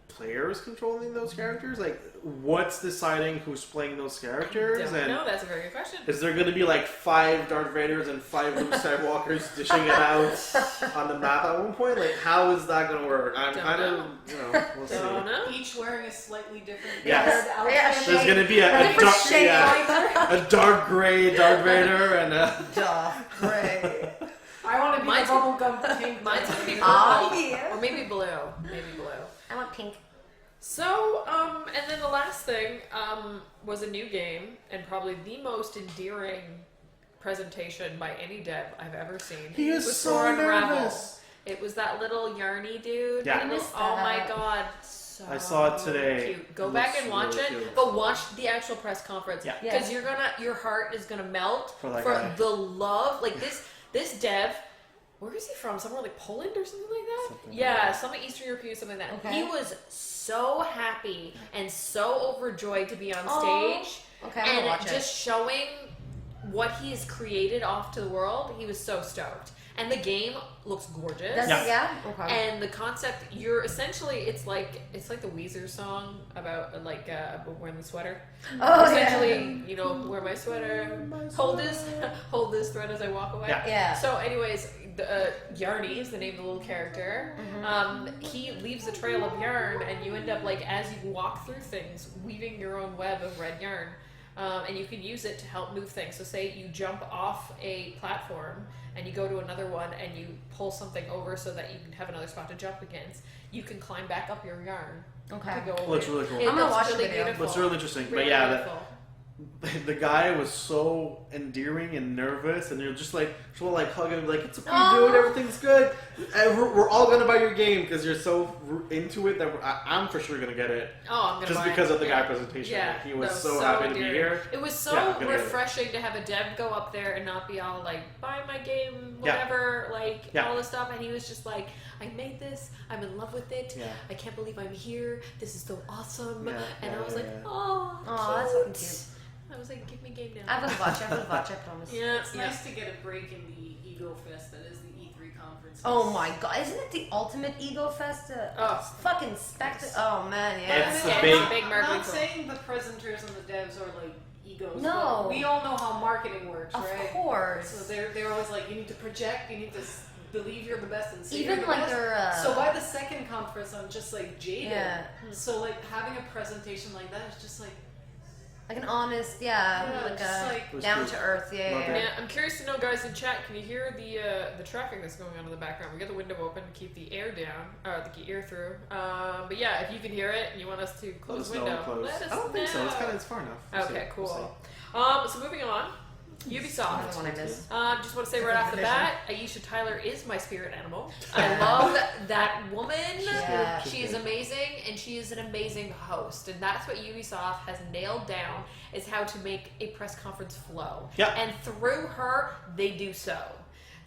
players controlling those characters? Like, what's deciding who's playing those characters? No, that's a very good question. Is there going to be 5 Darth Vaders and 5 Luke Skywalkers dishing it out on the map at one point? Like, how is that going to work? I'm kind of, we'll see. Don't know. Each wearing a slightly different Yes. outfit. Yeah, There's going to be a dark gray Darth Vader and a... Darth Gray. I want to be Mine's a bubblegum pink. Mine's gonna be purple, Yeah. or maybe blue. Maybe blue. I want pink. So, and then the last thing was a new game, and probably the most endearing presentation by any dev I've ever seen. He is was so for Unravel. nervous. It was that little yarny dude. Yeah. And I missed oh my that. god, so I saw it today. cute. Go It back looks and watch really it, cute. but watch the actual press conference. Yeah. Because your heart is gonna melt For that for guy. the love. Like this dev. Where is he from? Somewhere like Poland or something like that? Something Yeah, like that. some Eastern European, something like that. Okay. He was so happy and so overjoyed to be on Oh, stage. okay, I'm gonna and watch it. just showing what he has created off to the world. He was so stoked. And the game looks gorgeous. Yeah. Okay. And the concept, it's like the Weezer song about wearing the sweater. Oh, Essentially, wear my sweater, hold this thread as I walk away. Yeah. Yeah. So, anyways, Yarny is the name of the little character. He leaves a trail of yarn, and you end up as you walk through things, weaving your own web of red yarn. And you can use it to help move things. So say you jump off a platform and you go to another one and you pull something over so that you can have another spot to jump against. You can climb back up your yarn Okay. to go away. Looks really cool. It I'm gonna looks watch the really video. beautiful. Looks really interesting. But Really yeah, beautiful. the guy was so endearing and nervous, and you're just hugging him, it's okay, Aw. dude, everything's good. And we're all gonna buy your game because you're so into it that I'm for sure gonna get it. Oh, I'm gonna Just buy because it. of the guy presentation. Yeah, He was no, so happy to be endearing. here. It was so Yeah, I'm gonna get it. refreshing to have a dev go up there and not be all buy my game, Yeah. whatever, Yeah. all this stuff. And he was just I made this. I'm in love with it. Yeah. I can't believe I'm here. This is so awesome. Yeah, and yeah, I was yeah, like, yeah. oh, Aw, that's fucking cute. I was like, give me game now. I'm gonna watch it. I promise. Yeah, It's nice to get a break in the ego fest that is the E3 conference. Oh my god, isn't it the ultimate ego fest? Oh. Fucking spectacle. Oh man, yeah. It's Yeah, a big. it's a big marketing Not tool. saying the presenters and the devs are egos. No. But we all know how marketing works, Of right? course. So they're always you need to project, you need to believe you're the best and say Even you're the best. their. So by the second conference, I'm just jaded. Yeah. So having a presentation like that is just Like an honest, like just a was down good. to earth, Love yeah. it. Yeah, I'm curious to know, guys in chat. Can you hear the traffic that's going on in the background? We got the window open to keep the air down, or the air through. But yeah, if you can hear it and you want us to Let close us the know window, when close. let us I don't think so. know. It's far enough. We'll Okay, see. cool. We'll So moving on, Another Ubisoft. one I missed. Just want to say right off the bat, Aisha Tyler is my spirit animal. I love that woman. Yeah. She is amazing, and she is an amazing host. And that's what Ubisoft has nailed down, is how to make a press conference flow. Yeah. And through her, they do so.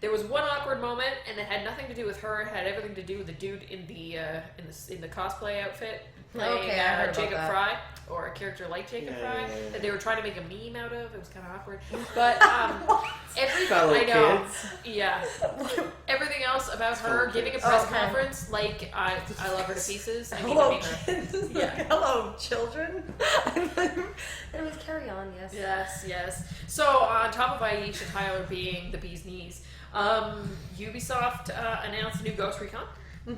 There was one awkward moment, and it had nothing to do with her. It had everything to do with the dude in the cosplay outfit playing Okay, I heard about Jacob that. Fry, or a character like Jacob Fry, yeah. that they were trying to make a meme out of. It was kind of awkward, but everything Fellow I know, kids. yeah, everything else about her Fellow giving a kids. press Okay. conference, like I love her to pieces. I mean, Hello, I mean her. kids. Yeah. Hello, children. Anyways, carry on. Yes. Yes, yes. So on top of Aisha Tyler being the bee's knees, Ubisoft announced a new Ghost Recon.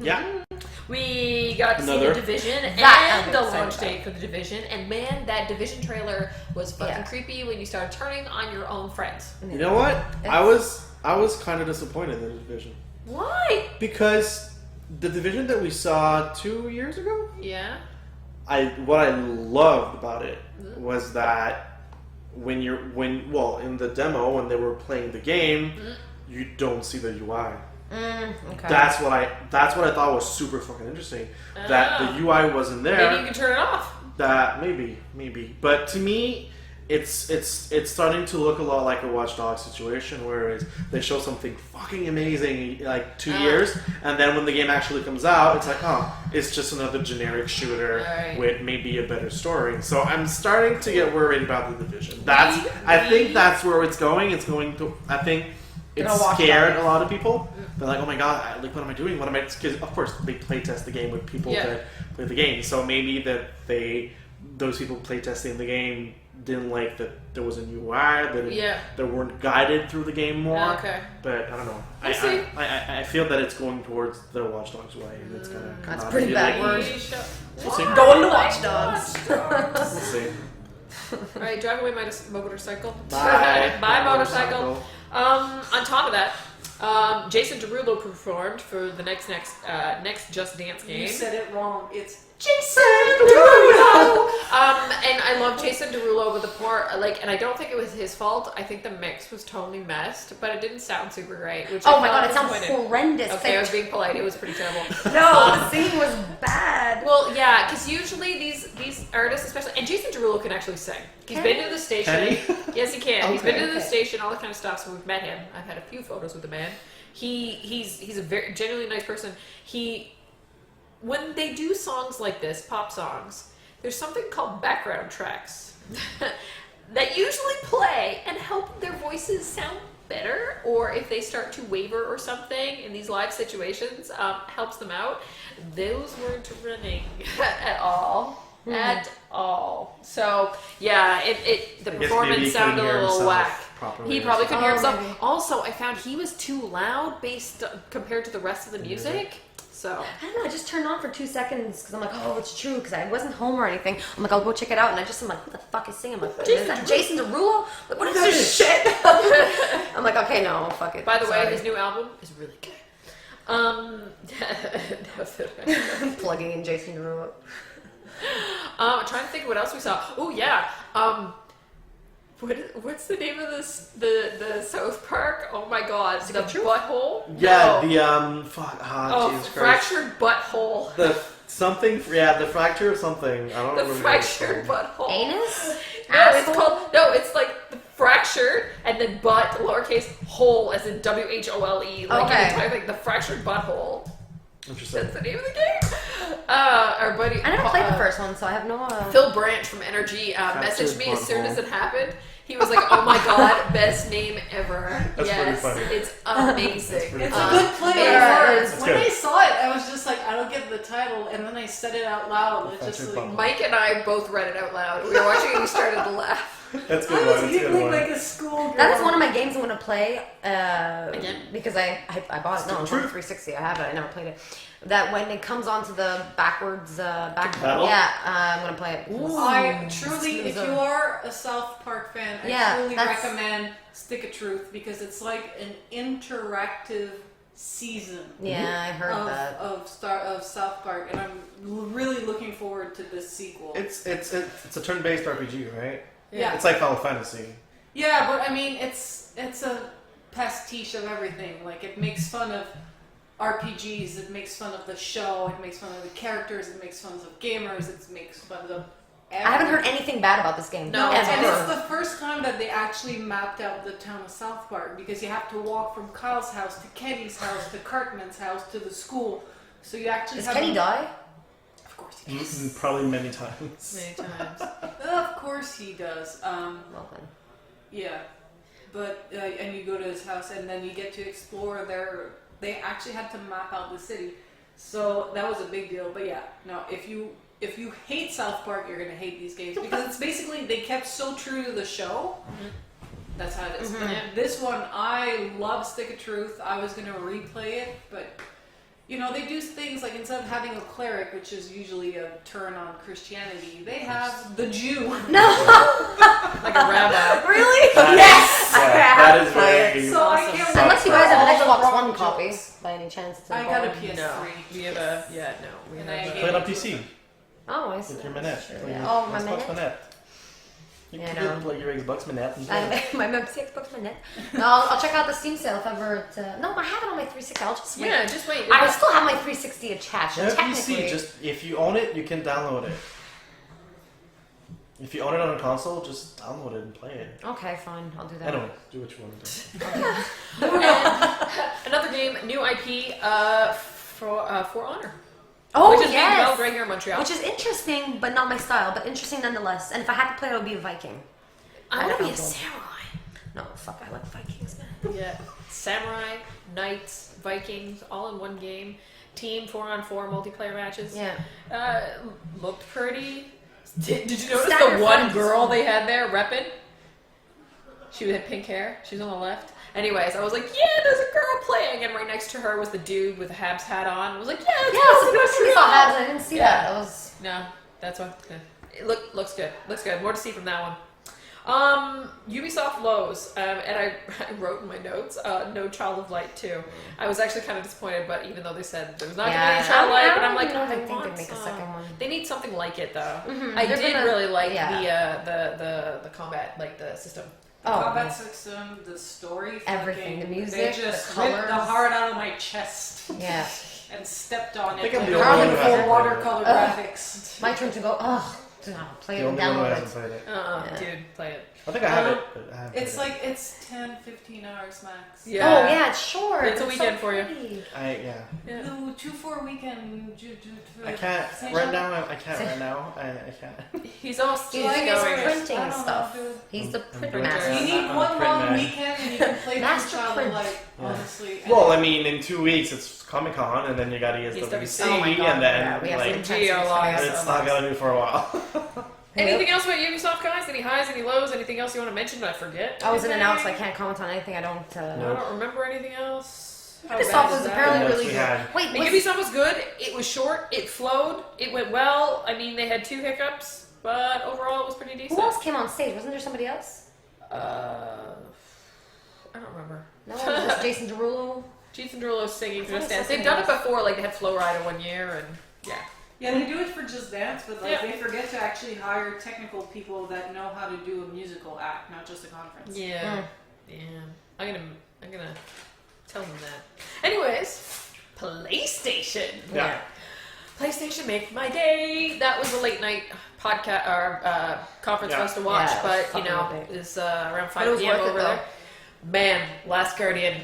Yeah. We got to see Another. the Division That and I'm the excited launch about. date for the Division, and man, that Division trailer was fucking Yeah. creepy when you started turning on your own friends. You know what? I was kind of disappointed in the Division Why? because the Division that we saw 2 years ago, Yeah. what I loved about it was that in the demo when they were playing the game, you don't see the UI. Okay. That's what I thought was super fucking interesting. That the UI wasn't there. Maybe you can turn it off. That maybe, but to me, it's starting to look a lot like a Watch Dogs situation, where they show something fucking amazing like 2 years, and then when the game actually comes out, it's like, oh, it's just another generic shooter Right. with maybe a better story. So I'm starting to get worried about the Division. I We- think that's where it's going. It's going to. I think it's Gonna watch scared that. a lot of people. They're like, oh my god, like what am I doing? What am I? Because of course they play test the game with people Yeah. that play the game. So maybe those people playtesting the game didn't like that there was a new UI, that they weren't guided through the game more. Okay. But I don't know. We'll see. I feel that it's going towards the Watch Dogs way, and it's gonna come That's out pretty immediately. bad word. We'll see. Going to Watch Dogs. We'll see. All right, drive away my motorcycle. Bye. Bye, motorcycle. On top of that, Jason Derulo performed for the next Just Dance game. You said it wrong. It's Jason Derulo. And I love Jason Derulo with the part, and I don't think it was his fault. I think the mix was totally messed, but it didn't sound super great. Which Oh I my felt god, it sounds disappointed. horrendous. Okay, I was being polite. It was pretty terrible. No, the singing was bad. Well, yeah, because usually these artists, especially, and Jason Derulo can actually sing. He's Can been he? to the station. Can he? Yes, he can. He's been to the Okay. station, all that kind of stuff. So we've met him. I've had a few photos with the man. He's a very genuinely nice person. When they do songs like this, pop songs, there's something called background tracks that usually play and help their voices sound better, or if they start to waver or something in these live situations, helps them out. Those weren't running at all. At all. So yeah, the I guess maybe performance he sounded couldn't a hear little himself whack. properly He or probably couldn't hear something. himself. Oh, maybe. Also, I found he was too loud compared to the rest of the music. So I don't know, I just turned on for 2 seconds because I'm like, oh, it's true, because I wasn't home or anything. I'm like, I'll go check it out, and I'm like, who the fuck is singing? I'm like, is that Jason Derulo? Like, what is this shit? I'm like, okay, no, fuck it. by the way, Sorry. his new album is really good. Plugging in Jason Derulo. I'm trying to think of what else we saw. Oh yeah. What's the name of this? The South Park? Oh my god, the butthole. Yeah, No. the fuck. Oh, Jesus Christ. fractured butthole. The fracture of something. I don't The know what fractured it is called. butthole. Anus? No, it's like the fractured and then butt lowercase hole as in WHOLE. Like Okay. the entire thing. The fractured butthole. Interesting. That's the name of the game. Our buddy. I never played the first one, so I have no... Phil Branch from Energy messaged me as soon as butthole. it happened. He was like, "Oh my god, best name ever!" That's yes, pretty funny. it's amazing. pretty It's funny. a good play amazing. on words. That's When good. I saw it, I was just like, I don't get the title, and then I said it out loud. It's just Fractured like, butthole. Mike and I both read it out loud. We were watching it and we started to laugh. That's a good I one. was That's a good giggling one. like a schoolgirl. That is one of my games I want to play. Again? Because I bought it. No, it's on 360. I have it. I never played it. That when it comes onto the backwards back. Battle? Yeah, I'm gonna play it. I truly, if Snoozer. you are a South Park fan, I Yeah, truly that's- recommend Stick of Truth because it's like an interactive season Yeah, I heard that. of South Park, and I'm really looking forward to this sequel. It's a turn-based RPG, right? Yeah. It's like Final Fantasy. Yeah, but I mean, it's a pastiche of everything. Like, it makes fun of RPGs, it makes fun of the show, it makes fun of the characters, it makes fun of gamers, it makes fun of I haven't heard anything bad about this game. No, ever. And it's the first time that they actually mapped out the town of South Park, because you have to walk from Kyle's house to Kenny's house to Cartman's house to the school. So you actually Does have Kenny die? Of course he does. Probably many times. Many times. Of course he does. Well then. Yeah, but and you go to his house, and then you get to explore their. They actually had to map out the city, so that was a big deal. But yeah, no, if you hate South Park, you're gonna hate these games because it's basically they kept so true to the show. Mm-hmm. That's how it is. And this one, I love Stick of Truth. I was gonna replay it, but you know they do things like instead of having a cleric, which is usually a turn on Christianity, they have the Jew. No. Like a rabbi. Really? Yes. I That have is to play very. it. So I Awesome. can't Unless you guys have an all the Xbox wrong One copy, jokes. by any chance. To I got a borrow. PS3. No. We have a we And have I a Play it on PC Oh, I see. with your manette. Sure, Play yeah. your Oh, my Xbox manette. manette. You Yeah, can no. plug your Xbox manette and play. My Xbox Minute. No, I'll check out the Steam sale if ever. No, I have it on my 360. I'll just wait. Yeah, just wait. I still have my 360 attached. So Yeah, technically, PC. Just if you own it, you can download it. If you own it on a console, just download it and play it. okay, fine. I'll do that. Anyway, do what you want to do. Another game, new IP for Honor. Oh, which is being yes. developed right here in Montreal. Which is interesting, but not my style. But interesting nonetheless. And if I had to play, I would be a Viking. I want to be a console. samurai. No, fuck. I like Vikings, man. Yeah, samurai, knights, Vikings, all in one game. Team 4-on-4 multiplayer matches. Yeah. Looked pretty. Did you notice Stack the your one friends. girl they had there repping? She had pink hair. She's on the left. Anyways, I was like, yeah, there's a girl playing, and right next to her was the dude with the Habs hat on. I was like, yeah, that's Yeah, Montreal. I saw Habs. I didn't see Yeah. that. That was. No, that's what. It looks good. Looks good. More to see from that one. Ubisoft Lows, and I wrote in my notes, No Child of Light 2. I was actually kind of disappointed, but even though they said there was not going to be a Child of Light, but I'm like, I I think want they'd make a some. second one. They need something like it though. Mhm. I They're did gonna- really like yeah. the combat, like the system. Oh, combat yeah. system, the story, Everything, fucking- the music, they just the ripped the colors. heart out of my chest Yeah. and stepped on I think it. I'm like the only one who full hasn't played watercolor Ugh. graphics. My turn to go. Oh, play The it and only one who download hasn't it. played it. Yeah. Dude, play it. I think I have Um, it. But I haven't It's played like it's 10, 15 hours max. Yeah. Oh yeah, it's short. It's a so weekend for you. pretty. it. Yeah. No, 2-4 weekend. I can't Saint right Jean? now. I can't right now. I can't. He's almost He's he's like going. printing I don't know, stuff. dude. He's the I'm printer doing master. it. You need I'm one print long man. weekend and you can play Master through Child print. of Light, Yeah. honestly. Well, I mean, in 2 weeks it's Comic Con, and then you got ESWC, Oh my God, and then yeah, we have like some Geo logs. it's not gonna do for a while. Anything else about Ubisoft, guys? Any highs, any lows? Anything else you want to mention? Did I forget? I was in and out, so I anything? can't comment on anything. I don't. I Nope. don't remember anything else. How Ubisoft bad is was that? apparently What else really we good. had? Wait, I mean, was, Ubisoft was good. It was short. It flowed. It went well. I mean, they had 2 hiccups, but overall it was pretty decent. who else came on stage? Wasn't there somebody else? I don't remember. No, it was just Jason Derulo. Jason Derulo singing What Just is Dance. something They've done it else? before. Like they had Flow Rider one year, and yeah. Yeah, they do it for Just Dance, but like Yeah. they forget to actually hire technical people that know how to do a musical act, not just a conference. Yeah. Yeah. I'm gonna tell them that. Anyways, PlayStation. Yeah. PlayStation make my day. That was a late night podcast or conference for Yeah. us to watch, Yeah, it was but you fucking know, late. it's around But it 5 was p.m. worth it, over though. there. Man, Last Guardian.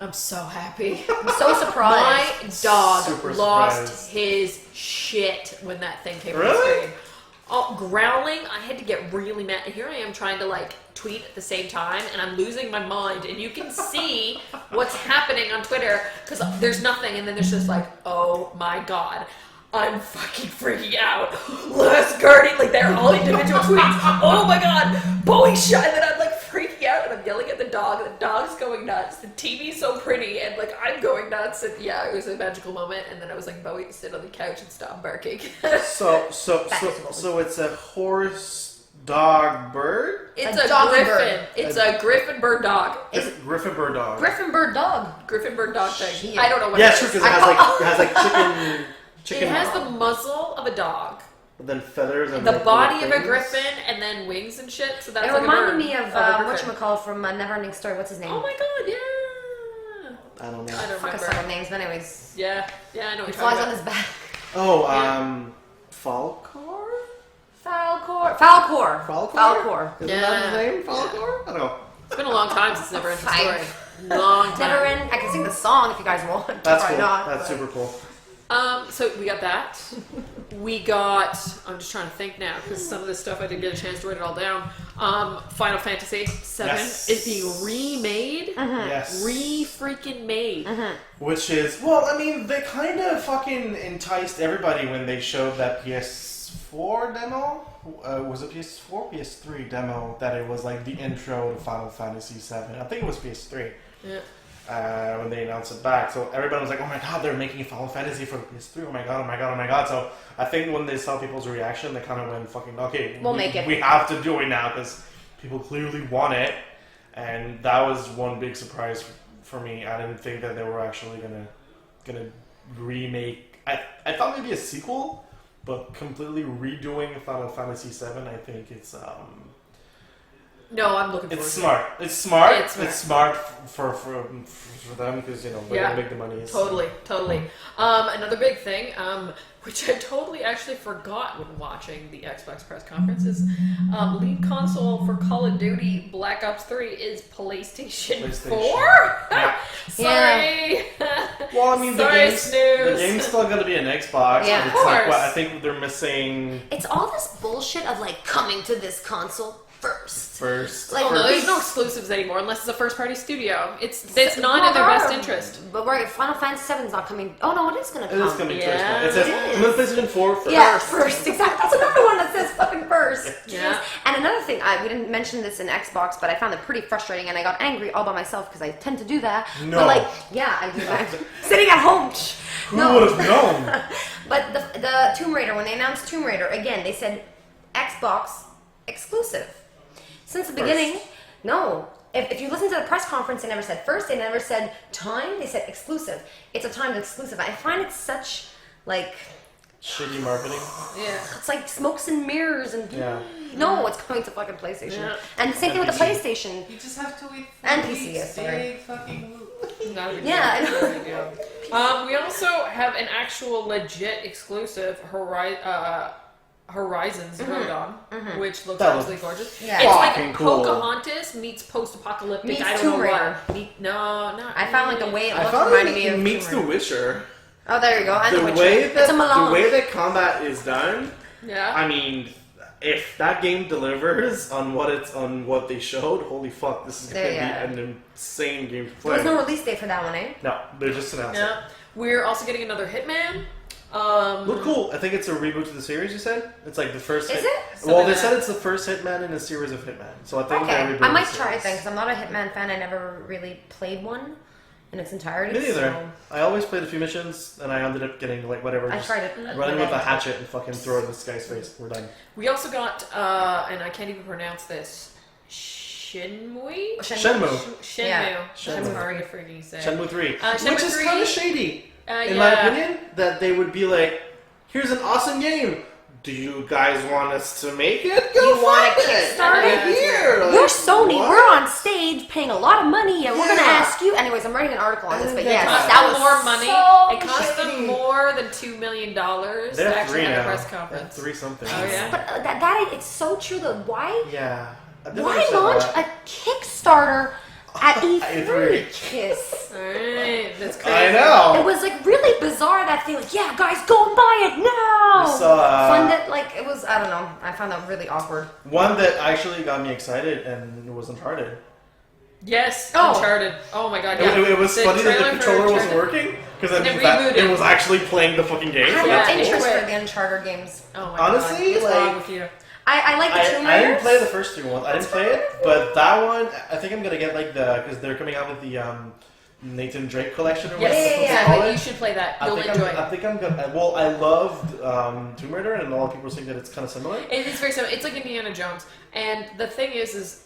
I'm so happy. I'm so surprised. My dog Super lost surprised. his shit when that thing came on the Really? screen. Oh, growling. I had to get really mad. Here I am trying to like tweet at the same time, and I'm losing my mind. And you can see what's happening on Twitter because there's nothing, and then there's just like, oh my god. I'm fucking freaking out. Last Guardian, like they're all individual tweets. Oh my god, Bowie shot, and then I'm like freaking out, and I'm yelling at the dog. And the dog's going nuts. The TV's so pretty, and like I'm going nuts. And yeah, it was a magical moment. And then I was like, Bowie, sit on the couch and stop barking. So Basketball. it's a horse, dog, bird. It's A a, doggy griffin. bird. It's a griffin bird dog. It's Griffin bird dog. Griffin bird dog. Griffin bird dog thing. Shit. I don't know what Yeah, it sure, is. because it has like chicken. It has the muzzle of a dog, But then feathers and the like, body of little a things. griffin, and then wings and shit. So that's It like reminded a bird me of a griffin. whatchamacallit from Neverending Story. What's his name? Oh my god, yeah. I don't know. I don't Fuck, I remember. several names, but anyways. Yeah, I know what He you're flies talking on about. his back. Oh, Yeah. Falcor? Falcor. Falcor. Falcor? Isn't Yeah. that his name? Falcor? I don't know. It's been a long time since Never Ending Fine. Story. Long time. Never end. I can sing the song if you guys want. That's Probably cool. not, That's but- super cool. So we got that. We got. I'm just trying to think now because some of this stuff I didn't get a chance to write it all down. Final Fantasy VII Yes. is being remade. Yes. Re-freaking made. Which is, well, I mean, they kind of fucking enticed everybody when they showed that PS4 demo. Was it PS4 or PS3 demo that it was like the intro to Final Fantasy VII? I think it was PS3. Yeah. When they announced it back. So everybody was like, oh my god, they're making a Final Fantasy for the PS3. Oh my god, oh my god, oh my god. So I think when they saw people's reaction, they kind of went, fucking, okay, We'll make it. We have to do it now because people clearly want it. And that was one big surprise for me. I didn't think that they were actually gonna remake. I thought maybe a sequel, but completely redoing Final Fantasy VII. I think it's No, I'm looking forward it's to smart. It's smart. It's smart. It's smart for them because where Yeah. they make the money is. Totally. Another big thing, which I totally actually forgot when watching the Xbox press conference, is lead console for Call of Duty Black Ops 3 is PlayStation 4. Yeah. Sorry. Well, I mean, Sorry, the snooze. game's still gonna be an Xbox. Yeah, and of it's like, course. what, I think they're missing It's all this bullshit of like coming to this console first. first. Like, Oh no, there's first- no exclusives anymore unless it's a first-party studio. It's not Well, in their there best are, interest. But right, Final Fantasy VII's not coming. Oh no, it is gonna It come. is coming Yeah, first. It says it I'm on PlayStation 4 first. Yeah, first. Exactly. That's another one that says fucking first. Yeah. And another thing, we didn't mention this in Xbox, but I found it pretty frustrating, and I got angry all by myself because I tend to do that. No. But like, yeah, I do that. Sitting at home. Who would have known? But the Tomb Raider, when they announced Tomb Raider, again, they said Xbox exclusive. Since the beginning, no. If you listen to the press conference, they never said first, they never said time, they said exclusive. It's a timed exclusive. I find it such, like, Shitty marketing. Yeah. it's like smokes and mirrors and Yeah. no, it's coming to fucking PlayStation. Yeah. And the same thing And with the PC. PlayStation. You just have to wait 4 And weeks. PC, yes, sorry. They fucking move. Not a big Yeah, deal. I know. Not a big deal. We also have an actual legit exclusive Horizon Zero Dawn, which looks That absolutely looks gorgeous. Yeah. It's fucking like cool. Pocahontas meets post-apocalyptic. Meets I don't Tomb know Raider. what. No, not. I found like the way it I looked found reminded it me of meets Tomb The Raider. Witcher. Oh, there you go. And The Witcher. It's a melange. the way that combat is done. Yeah. I mean, if that game delivers on what they showed, holy fuck, this is gonna Yeah. be an insane game to There play. was no release date for that one, eh? No, they're just announcing. Yeah. We're also getting another Hitman. Look cool. I think it's a reboot to the series. You said it's like the first. Is hit- it? Well, Something they like said that. it's the first Hitman in a series of Hitman. So I think Okay. they're rebooting I might the try it series. then because I'm not a Hitman fan. I never really played one in its entirety. Me neither. So I always played a few missions, and I ended up getting like whatever. I just tried it. running with a hatchet and fucking throw it in this guy's face. We're done. We also got, and I can't even pronounce this, Shenmue? Shenmue. Shenmue. Yeah. That's Shenmue. hard to freaking say. Shenmue 3. Shenmue Which is 3. kind of shady. In Yeah. my opinion, that they would be like, here's an awesome game. Do you guys want us to make it? Go You want for a it. Kickstarter? Right here. Like, We're Sony. what? We're on stage paying a lot of money, and we're gonna Yeah. ask you. Anyways, I'm writing an article on this, but It yes, cost that them was more money. So It cost them shady. more than $2 million to They're actually 3 have a now. press They're conference. 3 something. Oh, yeah? But that it's so true though. Why Yeah. I didn't why understand launch that. a Kickstarter at E3? E3? Kiss. Alright, that's crazy. I know. It was like really bizarre that thing. Like, yeah, guys, go and buy it now. I saw, Fund it. Like it was. I don't know. I found that really awkward. One that actually got me excited and it was Uncharted. Yes, Oh. Uncharted. Oh my god, It- yeah. It, was The funny that the trailer for controller wasn't Uncharted- working because that They means that rebooted. it was actually playing the fucking game. I have Yeah, no interest anyway. for the Uncharted games. Oh my Honestly, god. What's wrong like- with you? I like the Tomb I didn't Raiders. play the first 2 ones. I didn't play it, but that one, I think I'm gonna get like because they're coming out with the Nathan Drake collection or Yes, whatever Yeah, it's yeah, called. you should play that. I You'll think enjoy I it. think I'm gonna. Well, I loved Tomb Raider, and a lot of people think that it's kind of similar. It is very similar. It's like Indiana Jones. And the thing is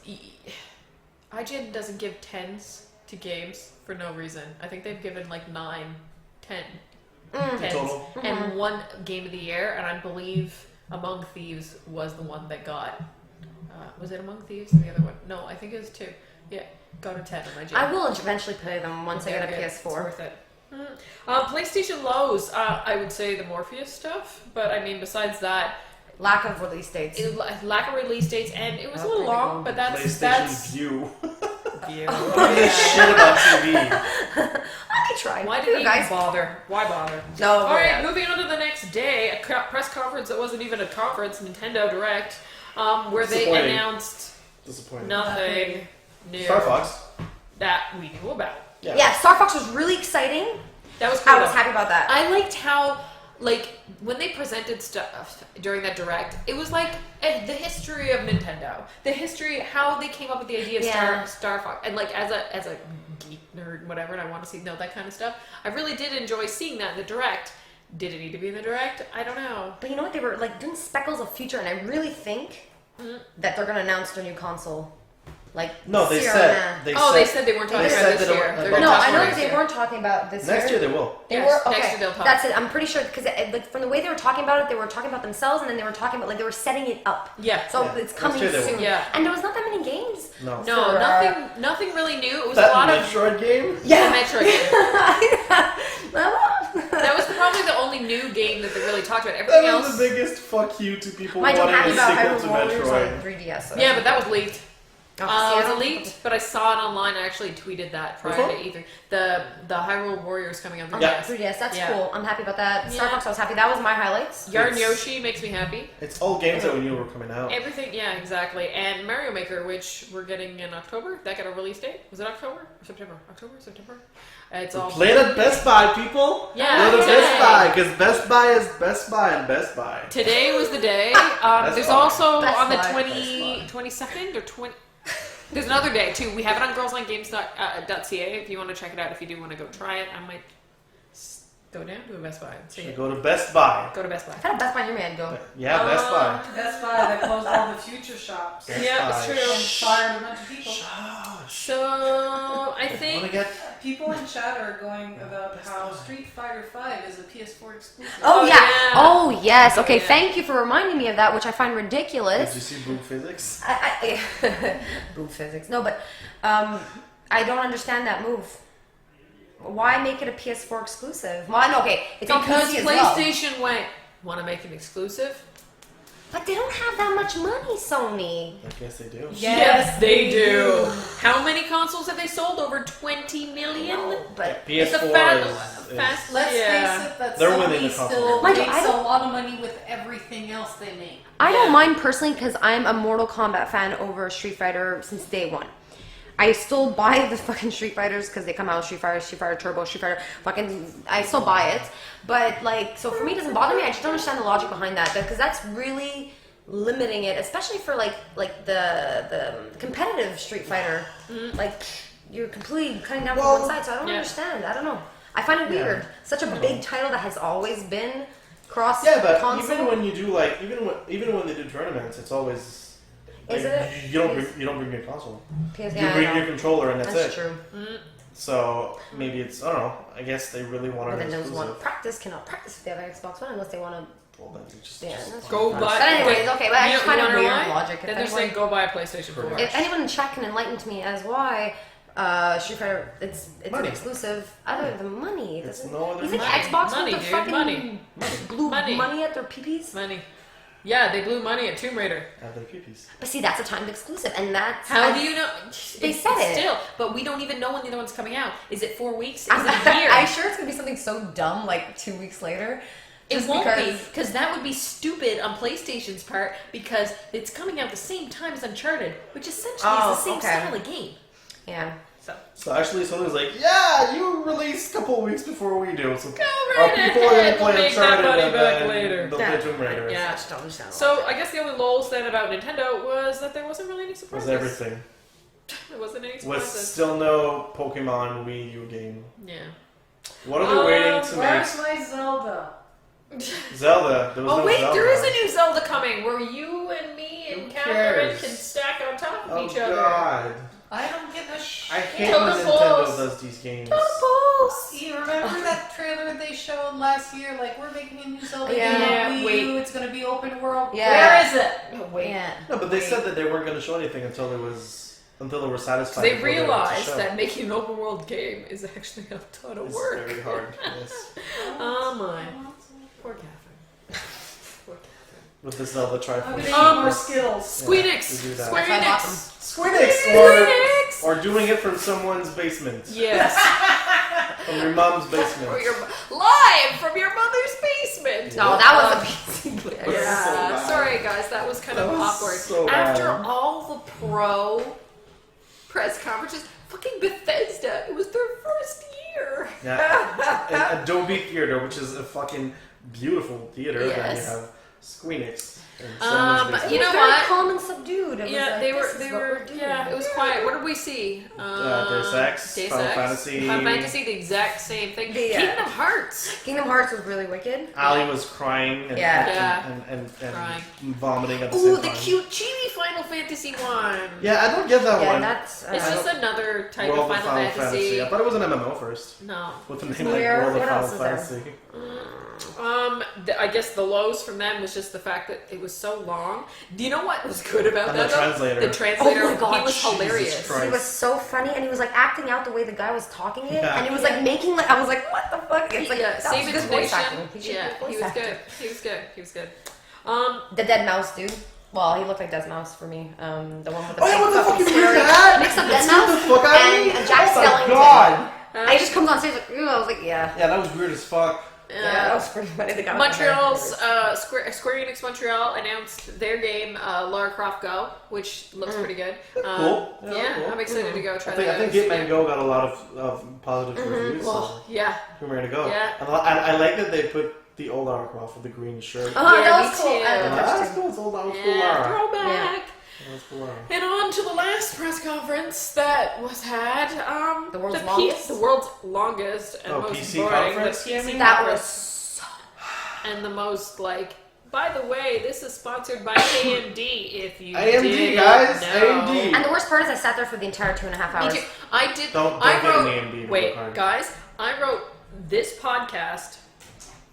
IGN doesn't give 10s to games for no reason. I think they've given like 9, 10, 10s. Total. And one game of the year, and I believe Among Thieves was the one that got. Was it Among Thieves and the other one? No, I think it was 2. Yeah, got a 10 on IGN. I will eventually play them once I get a It's PS4. worth it. PlayStation lows, I would say the Morpheus stuff, but I mean, besides that, Lack of release dates. Lack of release dates, and it was a Oh, little there you long, go. but that's PlayStation View. View. Don't give a shit about TV. I tried. Why You did you guys bother? Why bother? No. All right, moving on to the next day, a press conference that wasn't even a conference, Nintendo Direct, where they Disappointing. announced Disappointing. nothing new Star Fox. that we knew about. Yeah, Star Fox was really exciting. That was cool. I was happy about that. I liked how, like, when they presented stuff during that Direct, it was like the history of Nintendo, the history, how they came up with the idea of Yeah. Star Fox, and like as a geek nerd, whatever, and I want to that kind of stuff. I really did enjoy seeing that in the Direct. Did it need to be in the Direct? I don't know. But you know what? They were like doing speckles of future, and I really think that they're gonna announce their new console. Like No, they this year said now. they Oh, said they said they weren't talking they about said this that it year. wa- They're about No, talking I know about that they next year. weren't talking about this next year year. they will. They Yes, were next okay. year they'll talk. That's it. I'm pretty sure because like from the way they were talking about it, they were talking about themselves, and then they were talking about like they were setting it up. Yeah. So Yeah. it's coming Next year they soon. will. Yeah. And there was not that many games. No. No, For, nothing really new. It was That a lot of Metroid game? the Metro game. that That was probably the only new game that they really talked about. That Everything was else. the biggest fuck you to people Mind you, I'm wanting happy a about sequel to Hyrule Warriors on Metroid. 3DS. So Yeah, but that was leaked. Oh, It see, I wasn't don't leaked, but I saw it online. I actually tweeted that prior Which to E3. The Hyrule Warriors coming out. On Yeah. 3DS, that's Yeah. cool. I'm happy about that. Star Yeah. Fox, I was happy. That was my highlights. Yarn It's- Yoshi makes me happy. It's all games that we knew were coming out. Everything, yeah, exactly. And Mario Maker, which we're getting in October. That got a release date. Was it October or September? September. It's all. Play it at Best Buy, people. Yeah, Go to today. Best Buy because Best Buy is Best Buy and Best Buy. Today was the day. There's Buy. also Best on the Buy. 22nd or 20. There's another day too. We have it on girlsongames.ca if you want to check it out. If you do want to go try it, I might go down to a Best Buy and see Should it. go to Best Buy. Go to Best Buy. I had a Best Buy near me, I'd go. Yeah, Best Buy. That's why they closed all the future shops Best Yeah, it's Buy. true. and fired a bunch of people. So I Want to think get People in chat are going about how Street Fighter V is a PS4 exclusive. Oh, Oh, yeah. yeah. Oh, yes. Okay, Yeah. thank you for reminding me of that, which I find Did ridiculous. you see Boom Physics? Boom physics. No, but I don't understand that move. Why make it a PS4 exclusive? Well, no, okay, it's on because PC as well. PlayStation went, want to make it exclusive? But they don't have that much money, Sony. I guess they do. Yes, they do. How many consoles have they sold? Over 20 million? No, but It's a PS4 fast. Let's yeah. face it, that They're winning Sony the console. still Mind you, makes I a don't- lot of money with everything else they make. I Yeah. don't mind personally because I'm a Mortal Kombat fan over Street Fighter since day one. I still buy the fucking Street Fighters because they come out Street Fighter Turbo, Street Fighter, fucking. I still buy it, but like, so for me, it doesn't bother me. I just don't understand the logic behind that because that's really limiting it, especially for like the competitive Street Fighter. Like, you're completely cutting down from Well, one side, so I don't yeah. understand. I don't know. I find it weird. Such a big title that has always been cross Yeah, but console. even when you do like even when they do tournaments, it's always Is like, it? you don't bring your console. PS, You yeah, I bring know. your controller and that's That's it. true. So maybe it's I don't know. I guess they really want But to then those exclusive. want practice cannot practice if they have an Xbox One unless they want to. Well, then you just, Yeah, that's Go fine. buy. But anyways, okay, but I You just know- find you it wanna weird know why? logic. Then they're saying go buy a PlayStation 4. If anyone in chat can enlighten to me as why Street Fighter it's Money. an exclusive other than money. It's Doesn't- no other you think money. Xbox Money, with the dude, fucking money. blew Money. money at their peepees? Money. Yeah, they blew money at Tomb Raider. Have their peepees. But see, that's a timed exclusive, and that's How do you know? They It's said it. Still, but we don't even know when the other one's coming out. Is it 4 weeks? Is I'm, it a year? I'm sure it's gonna be something so dumb like 2 weeks later. It Just won't because, be, because that would be stupid on PlayStation's part because it's coming out the same time as Uncharted, which essentially Oh, is the same okay. style of game. Yeah. So So actually, Sony's like, yeah, you release a couple weeks before we do. So Go our right people are ahead, gonna we'll play make that Uncharted money and back then later. they'll play Tomb Raider. Yeah. I just don't understand. So I guess the only lulls then about Nintendo was that there wasn't really any Was surprises. everything. There wasn't any Was surprises. still no Pokemon Wii U game. Yeah. What are they waiting to Where's my Zelda? make? Zelda. There was Oh no wait, Zelda. there is a new Zelda coming where you and me and Who Catherine cares? can stack on top of Oh each other. God. I don't give a shit. I hate when Totem Nintendo Pulse. does these games. You remember that trailer they showed last year? Like, we're making a new Zelda Yeah. game on Wii U. It's gonna be open world. Yeah. Where is it? Oh, wait. Yeah. No, but they said that they weren't going to show anything until they were satisfied. They before were to realized show. that making an open world game is actually a ton of It's work. very hard. Yes. Oh my. Poor Catherine. Poor Catherine. with the Zelda I'm Triforce. gonna need more skills. Squeenix. we do that. Square That's why I bought them. Squeenix. Or doing it from someone's basement. Yes. From your mom's basement. Or live from your mother's basement. No, that was a PC player. So Yeah. bad. Sorry, guys. That was kind of That was awkward. so After bad. all the pro press conferences, fucking Bethesda. It was their first year. Yeah. And Adobe Theater, which is a fucking beautiful theater. Then you Yes. have Squeenix. And someone's basement. You know It was very what? calm and subdued. It was Yeah, like, they this were. is They what were. we're doing. Yeah, it was quiet. What did we see? Deus Ex, Deus Final Ex, Fantasy. Final Fantasy, the exact same thing. The, Kingdom Hearts. Kingdom Hearts was really wicked. Ali was crying and, Yeah. and Crying. vomiting at the Ooh, same the time. cute chibi Final Fantasy one. Yeah, I don't get that Yeah, one. that's. It's just another type World of Final Fantasy. I thought it was an MMO first. No. With the name like Where- World of what Final else is there? Fantasy. I guess the lows from them was just the fact that it was so long. Do you know what was good about And that? the though? translator. The translator. Oh my God, he was Jesus hilarious. Christ. He was so funny, and he was like acting out the way the guy was talking it, Yeah. and he was like making like I was like, what the fuck? It's like Yeah, that same was good voice intonation. acting. He should Yeah, be voice he was actor. good. He was good. He was good. The dead mouse dude. Well, he looked like Dead Mouse for me. The one with the Oh yeah, big what the fucking fuck is scary that? mix of That Dead scared Mouse the fuck out of me. and Jack Oh my Skellington. God. And he just comes on stage like, ew. I was like, yeah. Yeah, that was weird as fuck. Yeah, that was pretty funny. The guy was Montreal's hilarious. Square Enix Montreal announced their game Lara Croft Go, which looks pretty good. Cool. Yeah, cool. I'm excited to go try I think that. Hitman Go got a lot of positive reviews. So Well, yeah. we're ready to go. Yeah. And I like that they put the old Lara Croft with the green shirt. Oh, Yeah, that me was cool. too. I had the That's touch too. cool. It's old Lara. Yeah, throwback. That's cool Lara. And on to the last press conference that was had. The world's the longest? the world's longest and Oh, most PC boring. conference? The PC That conference. was so... And the most like. By the way, this is sponsored by AMD. If you AMD, didn't guys, know. AMD. And the worst part is I sat there for the entire 2.5 hours. Me too. I did. Don't I get wrote. an AMD video Wait, card. guys. I wrote this podcast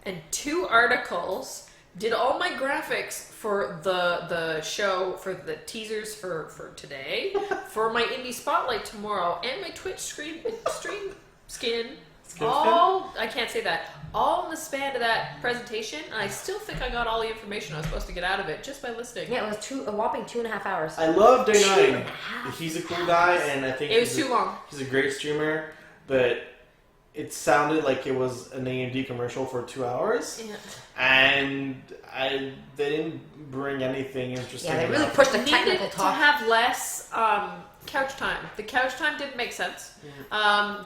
and 2 articles. Did all my graphics for the show, for the teasers for today, for my indie spotlight tomorrow, and my Twitch stream skin. All I can't say that. All in the span of that presentation, and I still think I got all the information I was supposed to get out of it just by listening. Yeah, it was a whopping 2.5 hours. I love Day 9. He's a cool guy, and I think It was too long. He's a great streamer, but it sounded like it was an AMD commercial for 2 hours, Yeah. and they didn't bring anything interesting. Yeah, they really enough. pushed the Needed technical to talk. have less couch time. The couch time didn't make sense. The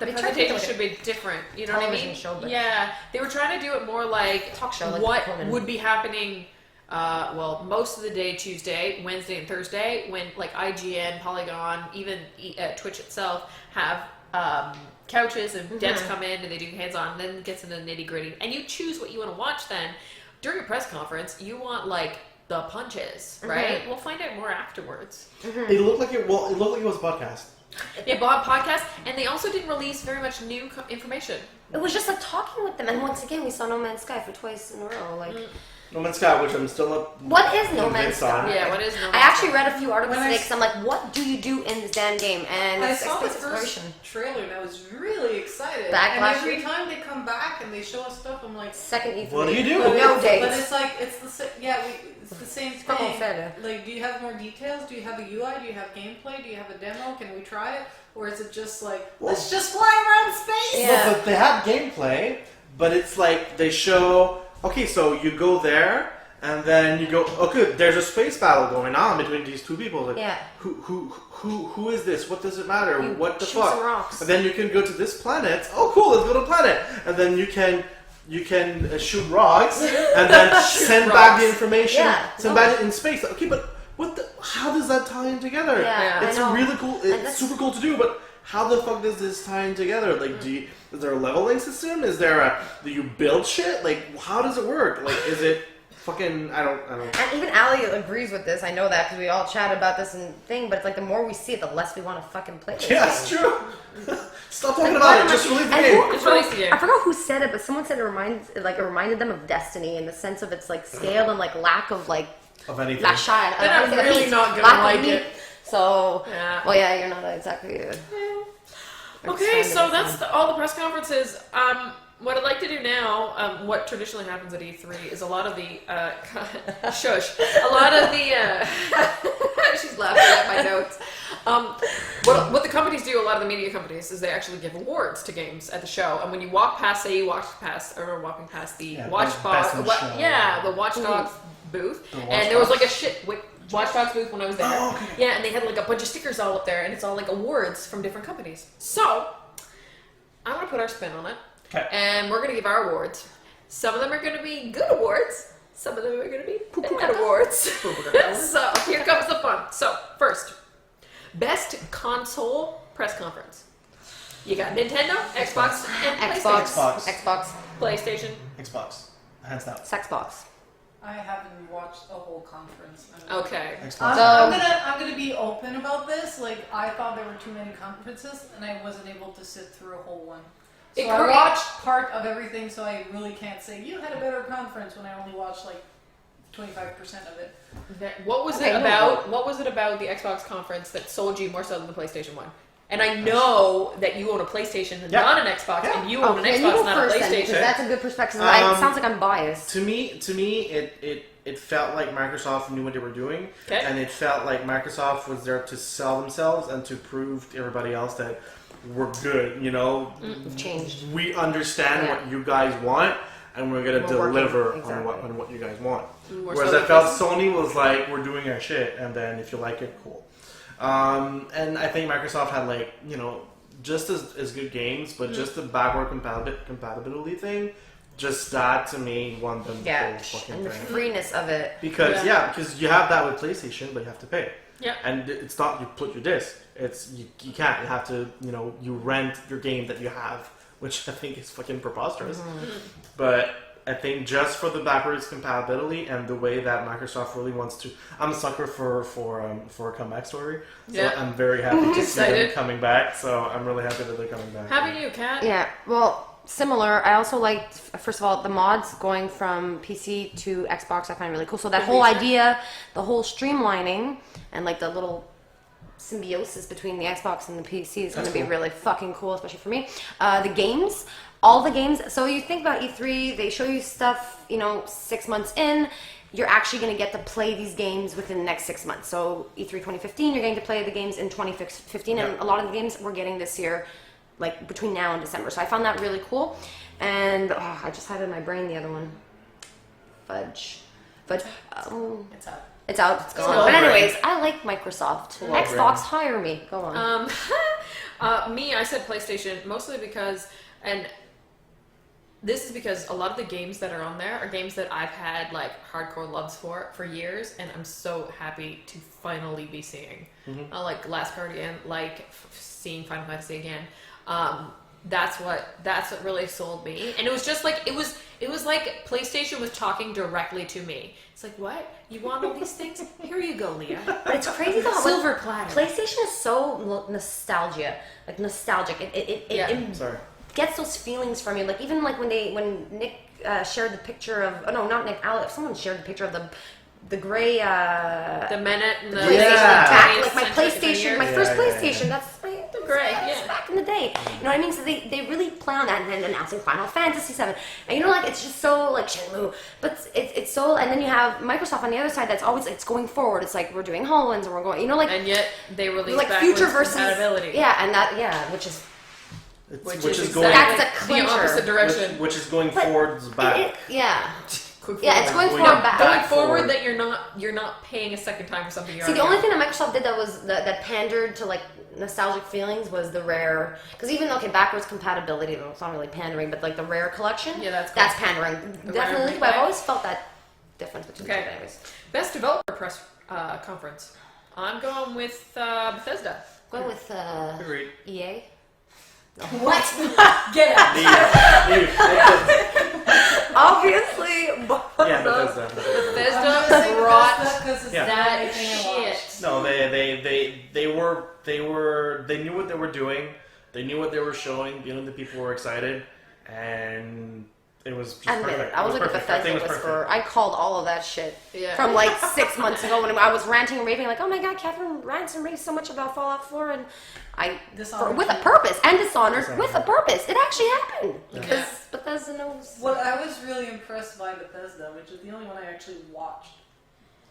They tried to presentation make it should be different. You know what I television mean? show, but- Yeah, they were trying to do it more like Talk show, like what Conan. would be happening. Well, most of the day Tuesday, Wednesday, and Thursday when like IGN, Polygon, even Twitch itself have couches and devs come in and they do hands-on, and then it gets into the nitty-gritty, and you choose what you want to watch. Then during a press conference, you want like the punches, right? We'll find out more afterwards. It looked like it. Well, it looked like it was a podcast. They bought podcasts, and they also didn't release very much new information. It was just like talking with them, and once again, we saw No Man's Sky for twice in a row. Like, No Man's Sky, which I'm still up. what is No Man's convinced on. Sky? Yeah, what is No Man's I actually Sky? read a few articles When I today s- because I'm like, what do you do in this damn game? And I it's saw the space first exploration. trailer and I was really excited. Backlash. And every time they come back and they show us stuff, I'm like, Second E3. What do you do? but No it's, dates. But it's like it's the it's the same It's como thing. feria. Like, do you have more details? Do you have a UI? Do you have gameplay? Do you have a demo? Can we try it? Or is it just like let's just fly around space? Yeah. No, but they have gameplay, but it's like they show. Okay, so you go there, and then you go. Okay, there's a space battle going on between these two people. Like, Yeah. Who is this? What does it matter? You What the shoot fuck? some rocks. And then you can go to this planet. Oh, cool! Let's go to the planet, and then you can shoot rocks, and then send back the information. Yeah. Send back in space. Okay, but what? How does that tie in together? Yeah, It's I know. really cool. And It's that's- super cool to do, but how the fuck does this tie in together? Like, is there a leveling system? Is there do you build shit? Like, how does it work? Like, is it fucking? I don't. And even Ali agrees with this. I know that because we all chat about this and thing. But it's like the more we see it, the less we want to fucking play this Yeah, game. it's true. Stop talking about it. Just release the And game. who- Just release the game. I forgot who said it, but someone said it reminded them of Destiny in the sense of its like scale and like lack of like Of anything. lack shine. Then I'm really not gonna Lack of like meat. it. So, Yeah. well, yeah, you're not exactly. Okay, so that's all the press conferences. What I'd like to do now, what traditionally happens at E3 is a lot of the shush. A lot of the she's laughing at my notes. What the companies do, a lot of the media companies, is they actually give awards to games at the show. And when you walk past, say you walking past the the Watch Dogs booth, and there was like a Watch Dogs booth when I was there. Oh, okay. Yeah, and they had like a bunch of stickers all up there, and it's all like awards from different companies. So I'm gonna put our spin on it. Okay. And we're going to give our awards. Some of them are going to be good awards. Some of them are going to be bad awards. So here comes the fun. So first, best console press conference. You got Nintendo, Xbox, and PlayStation. Xbox. PlayStation. Xbox. Hands down. Xbox. I haven't watched a whole conference. Okay. Xbox. I'm gonna be open about this. Like, I thought there were too many conferences, and I wasn't able to sit through a whole one. So I watched part of everything, so I really can't say you had a better conference when I only watched like 25% of it. What was it about? What was it about the Xbox conference that sold you more so than the PlayStation one? And I know that you own a PlayStation and not an Xbox, and you own an Xbox, not a PlayStation. Then, that's a good perspective. It sounds like I'm biased. To me, it felt like Microsoft knew what they were doing, okay. And it felt like Microsoft was there to sell themselves and to prove to everybody else that we're good. You know, We've changed. We understand what you guys want, and we're gonna deliver exactly. on what you guys want. Whereas I felt Sony was like, we're doing our shit, and then if you like it, cool. And I think Microsoft had like, you know, just as good games, but just the backward compatibility thing, just that to me won them the whole fucking and the thing. freeness of it. Because because you have that with PlayStation, but you have to pay. Yeah. And it's not you put your disc. It's you can't. You have to, you know, you rent your game that you have, which I think is fucking preposterous. Mm-hmm. But I think just for the backwards compatibility and the way that Microsoft really wants to, I'm a sucker for a comeback story. So I'm very happy to see them coming back. So I'm really happy that they're coming back. How about you, Kat? Yeah, well, similar. I also liked, first of all, the mods going from PC to Xbox. I find really cool. So that whole idea, the whole streamlining, and like the little symbiosis between the Xbox and the PC is going to be really fucking cool, especially for me. The games, all the games. So you think about E3, they show you stuff, you know, 6 months in. You're actually going to get to play these games within the next 6 months. So E3 2015, you're going to play the games in 2015, and a lot of the games we're getting this year, like between now and December. So I found that really cool. And I just had it in my brain the other one. Fudge. It's out. It's out. It's gone. But anyways, I like Microsoft. Xbox, hire me. Go on. Me, I said PlayStation mostly because, and this is because a lot of the games that are on there are games that I've had like hardcore loves for years, and I'm so happy to finally be seeing. Like Last Guardian, like seeing Final Fantasy again. That's what really sold me, and it was just like it was like PlayStation was talking directly to me. It's like, what? You want all these things? Here you go, Leah. But it's crazy though. Silver platter. PlayStation is so nostalgic. It Sorry. gets those feelings from you. Like even like when Nick shared the picture of not Nick, Alex. Someone shared the picture of the gray the Menet and the PlayStation attack. Like my 20th PlayStation, my first PlayStation. That's great. That's back in the day. You know what I mean? So they really play on that, and then announcing Final Fantasy VII. And you know, like it's just so like Shenmue, but it's so. And then you have Microsoft on the other side. That's always it's going forward. It's like we're doing HoloLens and we're going. You know, like and yet they release like backwards future versus compatibility. Yeah, and that which is Which is exactly going that's the opposite direction. which is going forwards back. It's going forward back. Going forward that you're not paying a second time for something. See, the only thing that Microsoft did that was that pandered to like nostalgic feelings was the Rare, because even backwards compatibility, though it's not really pandering, but like the Rare collection, that's pandering definitely. But I've always felt that difference between the two. Anyways, best developer press conference. I'm going with Bethesda. Go with EA. What? Get out. Obviously, Bethesda brought that shit. No, they knew what they were doing. They knew what they were showing. You know, the people were excited, and It was just Admit perfect. it. I was like a perfect. Everything Bethesda was whisperer. perfect. I called all of that shit Yeah. from like 6 months ago when I was ranting and raving like, oh my god, Catherine rants and raves so much about Fallout 4 and with a purpose and Dishonored with a purpose. It actually happened because Bethesda knows. What I was really impressed by Bethesda, which is the only one I actually watched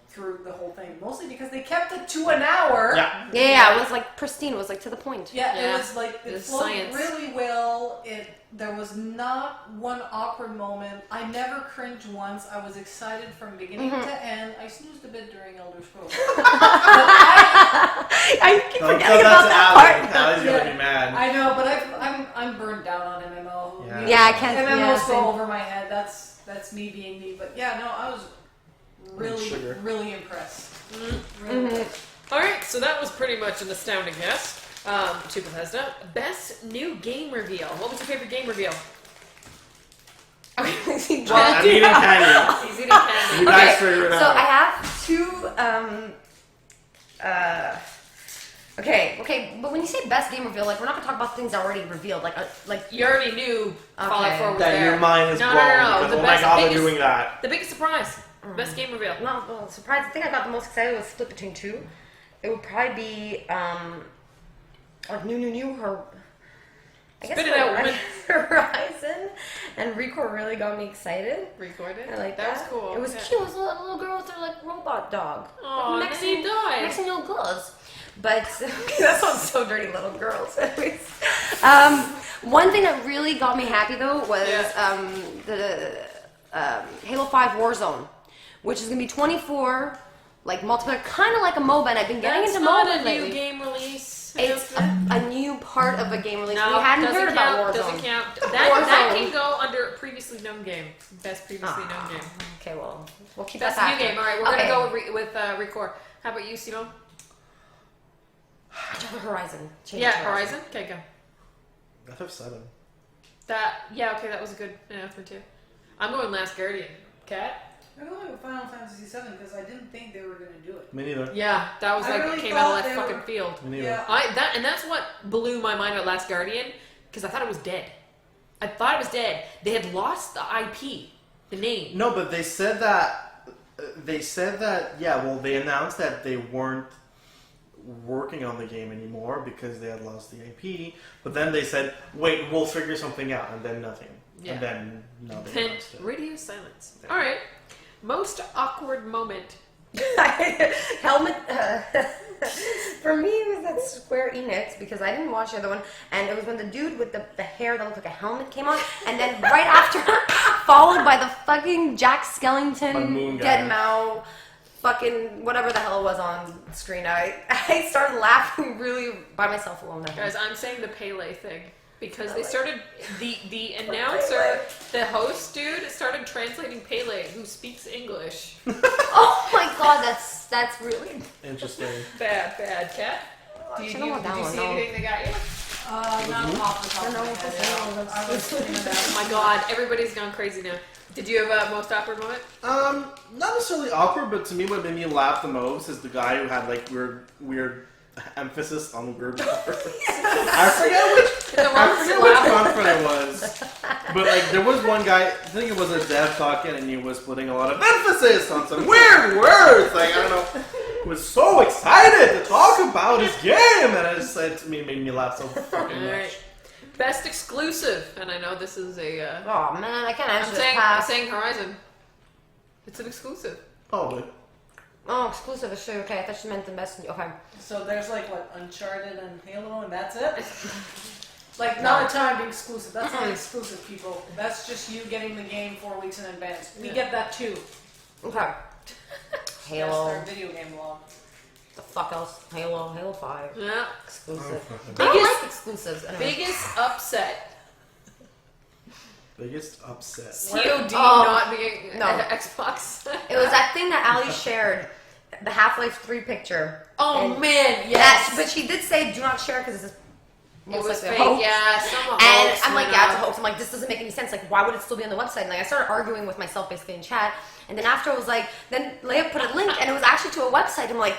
through the whole thing, mostly because they kept it to an hour. Yeah, it was like pristine. It was like to the point. Yeah, Yeah. it was like it It's flowed science. really well. There was not one awkward moment. I never cringed once. I was excited from beginning to end. I snoozed a bit during Elder Scrolls. I keep Don't forgetting tell about that that to part. Allie's gonna be mad. I know, but I'm burnt down on MMO. Yeah. Yeah, I can't. MMOs Yeah, go same. over my head. That's me being me. But yeah, no, I was really impressed. Really impressed. All right, so that was pretty much an astounding guess to Bethesda. Best new game reveal. What was your favorite game reveal? I'm eating candy. He's eating candy. You guys figure it out. So I have two. Okay, but when you say best game reveal, like we're not gonna talk about things that are already revealed, like You already knew Fallout 4 was that there. your mind is No, blown. no, no, no. Because, The oh my best- god, they're biggest- doing that. The biggest surprise. Best game reveal. no, well, surprise. The thing I got the most excited was split between two. It would probably be like new her. I guess Spit it out, woman. Horizon and Recore really got me excited. Recorded. I like that. Was cool. It was Yeah. cute. It was a little girl with her like robot dog. Aw, and then he died. Mixing little girls. But that sounds so dirty, little girls. Anyways, one thing that really got me happy though was the Halo 5 Warzone, which is gonna be 24 like multiplayer, kind of like a MOBA. And I've been getting That's into not MOBA a lately. new game release. It's a new part of a game release. No, we hadn't doesn't heard count, about Warzone. Doesn't count. That Warzone. can go under previously known game. Best previously known game. Okay, well, we'll keep Best that new after. game. All right, we're Okay. gonna go with Recore. How about you, Simone? I tried the Horizon. Change Yeah, it to Horizon. Okay, go. FF7. Okay, that was a good answer too. I'm going Last Guardian. Cat? I don't like Final Fantasy VII because I didn't think they were gonna do it. Me neither. Yeah, that was I like really came out of thought that they fucking were- field. Me neither. Yeah. That's what blew my mind about Last Guardian because I thought it was dead. I thought it was dead. They had lost the IP, the name. No, but they said that. Yeah. Well, they announced that they weren't working on the game anymore because they had lost the IP. But then they said, "Wait, we'll figure something out," and then nothing. Yeah. And then no, they Then announced it. radio silence. All right. Most awkward moment. Helmet. For me, it was that Square Enix because I didn't watch the other one, and it was when the dude with the hair that looked like a helmet came on, and then right after, followed by the fucking Jack A Skellington, moon guy. Dead Mouse, fucking whatever the hell it was on screen. I started laughing really by myself alone. Guys, I'm saying the Pele thing. Because they started, the announcer, the host dude, started translating Pele, who speaks English. Oh my god, that's really Interesting. Bad, Cat. Did I don't want that you one, see no. anything that got you? Not off the top of I don't know my what head. this is. I was thinking about Oh my god, everybody's gone crazy now. Did you have a most awkward moment? Not necessarily awkward, but to me, what made me laugh the most is the guy who had like weird emphasis on weird words. I forget which conference it was, but like there was one guy. I think it was a dev talking, and he was putting a lot of emphasis on some weird words. Like I don't know, he was so excited to talk about his game, and it made me laugh so fucking All much. right. Best exclusive, and I know this is a. Oh man, I can't answer I'm this saying pass. Horizon. It's an exclusive. Probably. Oh, exclusive is sure. Okay, I thought you meant the best. Okay. So there's like what Uncharted and Halo, and that's it. Like not a timed exclusive. That's not exclusive, people. That's just you getting the game 4 weeks in advance. We get that too. Okay. Halo. That's their video game log. The fuck else? Halo 5. Yeah. Exclusive. Oh, I don't Biggest- like exclusives. Anyway. Biggest upset. Biggest upset. COD Oh, not being no. Xbox. It was that thing that Ali shared, the Half-Life 3 picture. Oh And man, yes. but she did say do not share because it's It most was likely fake, a hoax. yeah. Some And hoax I'm like, went yeah, it's a up. hoax. I'm like, this doesn't make any sense. Like, why would it still be on the website? And like, I started arguing with myself basically in chat. And then after I was like, then Leia put a link and it was actually to a website. I'm like,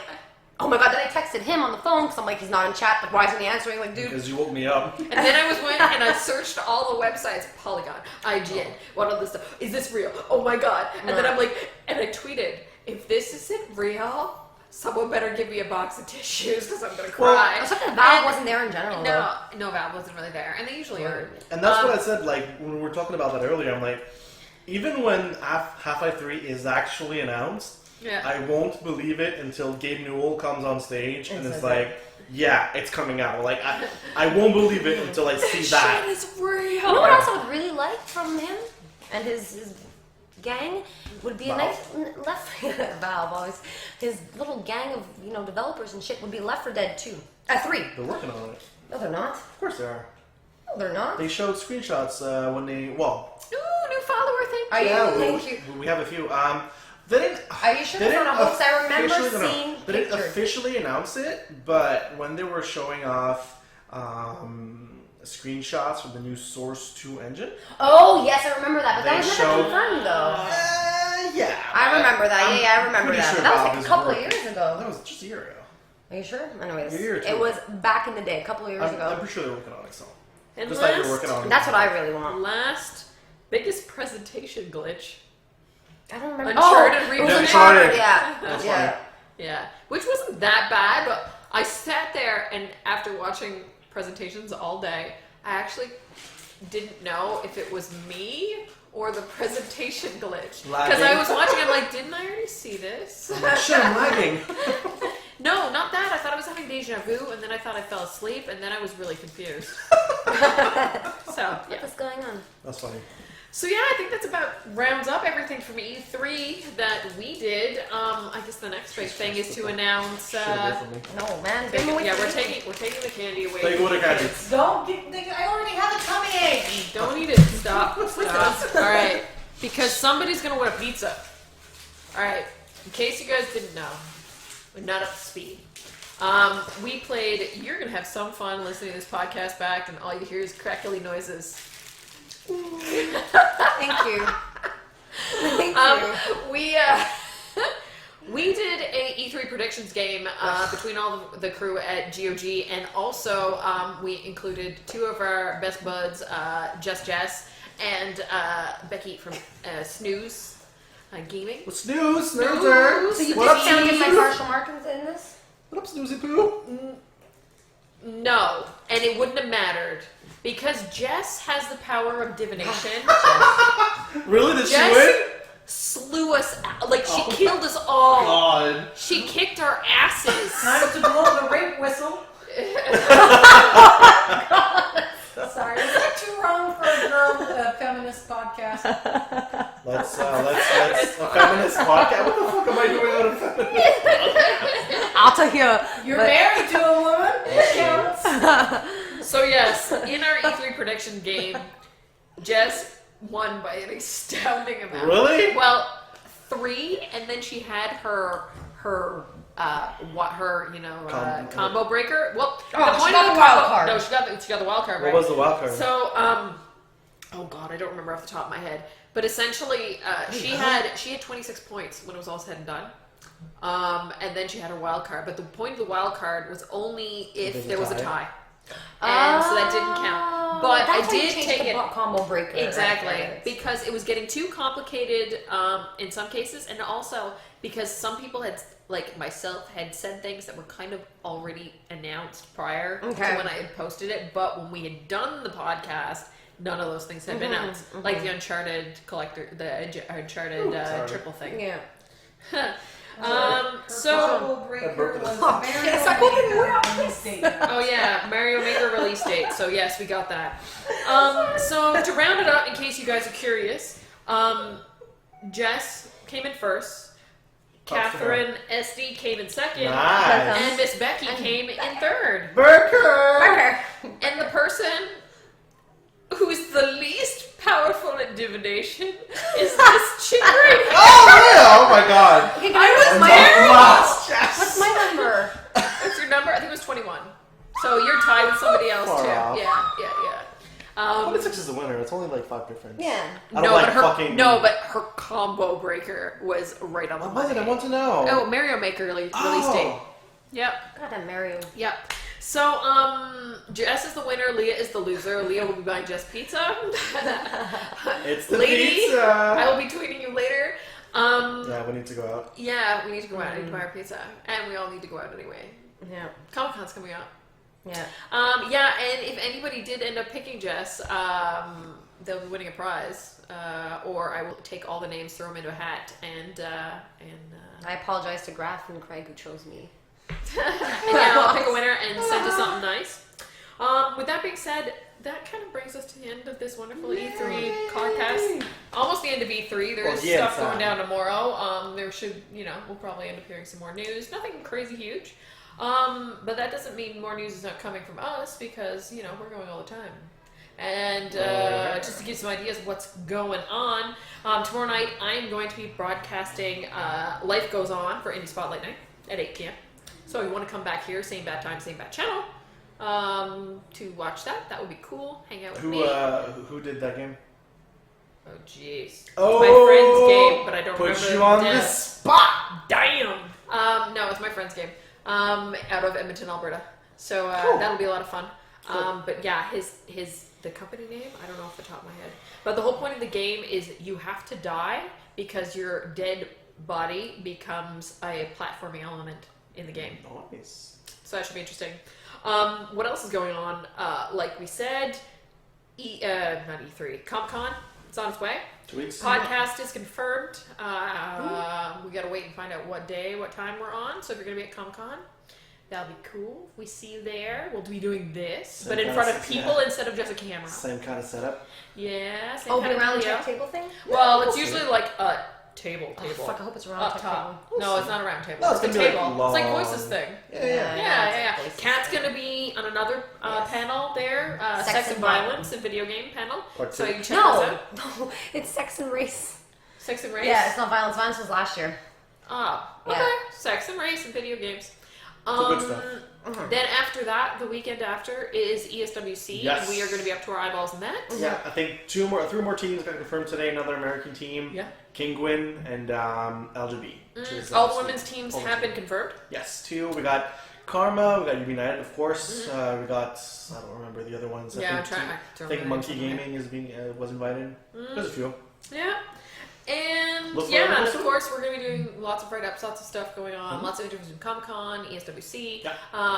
Oh my god, then I texted him on the phone because I'm like, he's not in chat. Like, why isn't he answering? Like, dude. Because you woke me up. And then I went and I searched all the websites, Polygon, IGN, what all this stuff. Is this real? Oh my god. And then I'm like, and I tweeted, if this isn't real, someone better give me a box of tissues because I'm gonna cry. I was hoping Valve wasn't there in general. No, Valve wasn't really there, and they usually are. And that's what I said, like, when we were talking about that earlier, I'm like, even when Half-Life 3 is actually announced, I won't believe it until Gabe Newell comes on stage and is like, yeah, it's coming out. Like, I won't believe it until I see that. Shit is real. You know what else I would really like from him and his gang would be a nice Valve always. His little gang of developers and shit would be Left 4 Dead 2, 3. They're working on it. No, they're not. Of course they are. No, they're not. They showed screenshots when they Ooh, new follower thing. Thank you. we have a few. They didn't. Are you sure that's not a hoax? I remember seeing They didn't pictures. officially announce it, but when they were showing off screenshots from the new Source 2 engine. Oh yes, I remember that, but that They was showed- never confirmed though. Yeah. I remember that. Yeah, I remember pretty that. sure But that was Valve like a is couple of working. years ago. That was just a year ago. Are you sure? Anyways, A year or two it was ago. back in the day, a couple of years I'm ago. pretty sure they're working on it, so. And Just like they're working on it. That's what I really want. Last biggest presentation glitch. I don't remember. Uncharted it was remake. Uncharted. Yeah. That's Yeah. Yeah, which wasn't that bad, but I sat there and after watching presentations all day, I actually didn't know if it was me or the presentation glitch. Because I was watching, I'm like, didn't I already see this? Shit, I'm lagging. No, not that. I thought I was having deja vu, and then I thought I fell asleep, and then I was really confused. So, yeah. What's going on? That's funny. So yeah, I think that's about rounds up everything from E3 that we did. I guess the next big thing is to announce. Shit away from me. No, man. We're taking the candy away. Take what I got it. Don't get. I already have a tummy ache. Don't eat it. Stop. All right, because somebody's gonna want a pizza. All right. In case you guys didn't know, we're not up to speed. We played. You're gonna have some fun listening to this podcast back, and all you hear is crackly noises. Thank you. Thank you. We did a E3 predictions game between all the crew at GOG, and also we included two of our best buds, Jess, and Becky from Snooze Gaming. What's news? Snooze. Snoozer. So you What up, discounted my Snoozer? partial markings in this? What up, Snoozy Poo? No, and it wouldn't have mattered because Jess has the power of divination. Really? Did she Jess win? slew us out. Like, she killed us all. God. She kicked our asses. Time to blow the rape whistle. Sorry, is that too wrong for a girl feminist podcast? Let's a feminist podcast. What the fuck am I doing on a feminist podcast? I'll tell you. You're married to a woman. It counts. So yes, in our E3 prediction game, Jess won by an astounding amount. Really? Well, 3, and then she had her combo breaker. Well, Oh, the she point got of the wild combo- card. No, she got the wild card. What Right? was the wild card? So, oh god, I don't remember off the top of my head. But essentially, she had 26 points when it was all said and done. And then she had her wild card. But the point of the wild card was only if there was a tie. And so that didn't count. But That's I how you did change take the it. combo breaker. Exactly, Right. because it was getting too complicated in some cases, and also because some people had, like myself, had said things that were kind of already announced prior to when I had posted it, but when we had done the podcast, none of those things had been announced, like the Uncharted collector, the Uncharted triple thing. Yeah. So, breaker was yes, I couldn't release date. oh yeah, Mario Maker release date. So yes, we got that. So to round it up, in case you guys are curious, Jess came in first. Catherine SD came in second. Nice. And Miss Becky came in third. Burger. And the person who's the least powerful at divination is this chick right here. Oh yeah! Oh my god. Okay, I was Lost. What's my number? What's your number? I think it was 21. So you're tied with somebody else Far too. off. Yeah. 26 is the winner. It's only like 5 difference. Yeah. I don't like but her fucking. but her combo breaker was right on the What was it? I money. want to know. Oh, Mario Maker release date. Yep. Goddamn Mario. Yep. So, Jess is the winner. Leah is the loser. Leah will be buying Jess pizza. It's the Lady, pizza. I will be tweeting you later. Yeah, we need to go out. Yeah, we need to go out. I need to buy our pizza, and we all need to go out anyway. Yeah. Comic-Con's coming up. Yeah. Yeah, and if anybody did end up picking Jess, they'll be winning a prize. Or I will take all the names, throw them into a hat, and I apologize to Graf and Craig who chose me. yeah, I'll pick a winner and send us something nice. With that being said, that kind of brings us to the end of this wonderful E3 podcast. Almost the end of E3. There's stuff going down tomorrow. There should, we'll probably end up hearing some more news. Nothing crazy huge. But that doesn't mean more news is not coming from us because, we're going all the time. And just to give some ideas of what's going on, tomorrow night I'm going to be broadcasting Life Goes On for Indie Spotlight Night at 8 p.m. So if you want to come back here, same bad time, same bad channel, to watch that would be cool. Hang out with me. Who did that game? Oh, jeez. Oh, my friend's game, but I don't remember. Put you on the spot. Damn. No, it's my friend's game. Out of Edmonton, Alberta. So that'll be a lot of fun. Cool. But yeah, the company name, I don't know off the top of my head. But the whole point of the game is you have to die because your dead body becomes a platforming element in the game. Nice. So that should be interesting. What else is going on? Like we said, not E3, Comic-Con. It's on its way. 2 weeks. Podcast is confirmed. We gotta wait and find out what day, what time we're on. So if you're gonna be at Comic-Con, that'll be cool. If we see you there, we'll be doing this, but in front of people instead of just a camera. Same kind of setup. Yeah, same Oh, kind the of round video. table thing? Well, it's usually like a table. Oh, fuck, I hope it's a round Up table. top. No, it's not a round table. No, it's it's a gonna be, table. like, It's like long. Voices thing. Yeah. Voices. Kat's gonna be on another panel there, sex and violence and video game panel. Part So two. you can check this No, out. no, it's sex and race. Sex and race. Yeah, it's not violence. Violence was last year. Ah, okay. Yeah. Sex and race and video games. Good stuff. Then after that, the weekend after is ESWC, Yes. and we are going to be up to our eyeballs in that. Yeah, I think three more teams got confirmed today. Another American team. Yeah. Kingwin and LGB. which is, All the women's teams all the have been team. confirmed. Yes, 2. We got Karma. We got United, of course. We got I don't remember the other ones. Yeah, I think Monkey Gaming is being was invited. There's a few. Yeah. And Look yeah, forward and to of it. course we're going to be doing lots of write-ups, lots of stuff going on, lots of interviews in Comic-Con, ESWC. Yeah.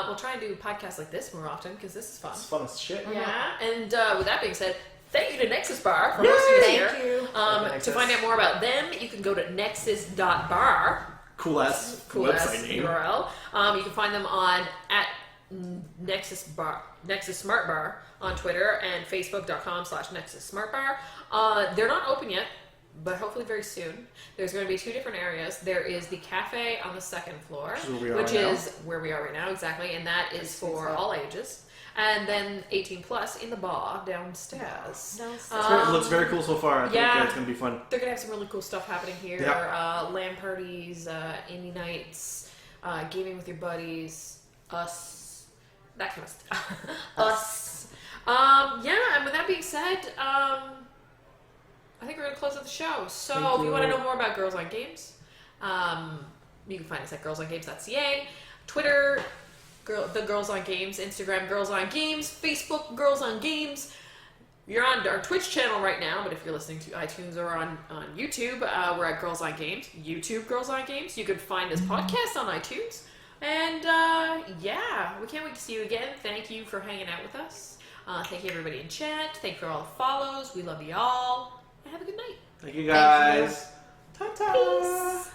We'll try and do podcasts like this more often because this is fun. It's fun as shit. Yeah, and with that being said, thank you to Nexus Bar for hosting us here. Thank you. To Nexus. find out more about them, you can go to nexus.bar. Cool ass Cool website ass name. URL. You can find them on at Nexus Smart Bar on Twitter and Facebook.com/Nexus Smart Bar. They're not open yet, but hopefully very soon. There's going to be 2 different areas. There is the cafe on the 2nd floor, which is where we are right now, exactly, and that is for all ages. And then 18 plus in the bar downstairs. It looks very cool so far. I think it's going to be fun. They're going to have some really cool stuff happening here. Yeah. LAN parties, indie nights, gaming with your buddies, us, that kind of stuff. us. Yeah, and with that being said, I think we're going to close out the show. So if you want to know more about Girls on Games, you can find us at girlsongames.ca, Twitter, the Girls on Games, Instagram Girls on Games, Facebook Girls on Games. You're on our Twitch channel right now, but if you're listening to iTunes or on YouTube, we're at Girls on Games, YouTube Girls on Games. You can find this podcast on iTunes. And yeah, we can't wait to see you again. Thank you for hanging out with us. Thank you everybody in chat. Thank you for all the follows. We love you all. And have a good night. Thank you guys. Ta-ta. Peace.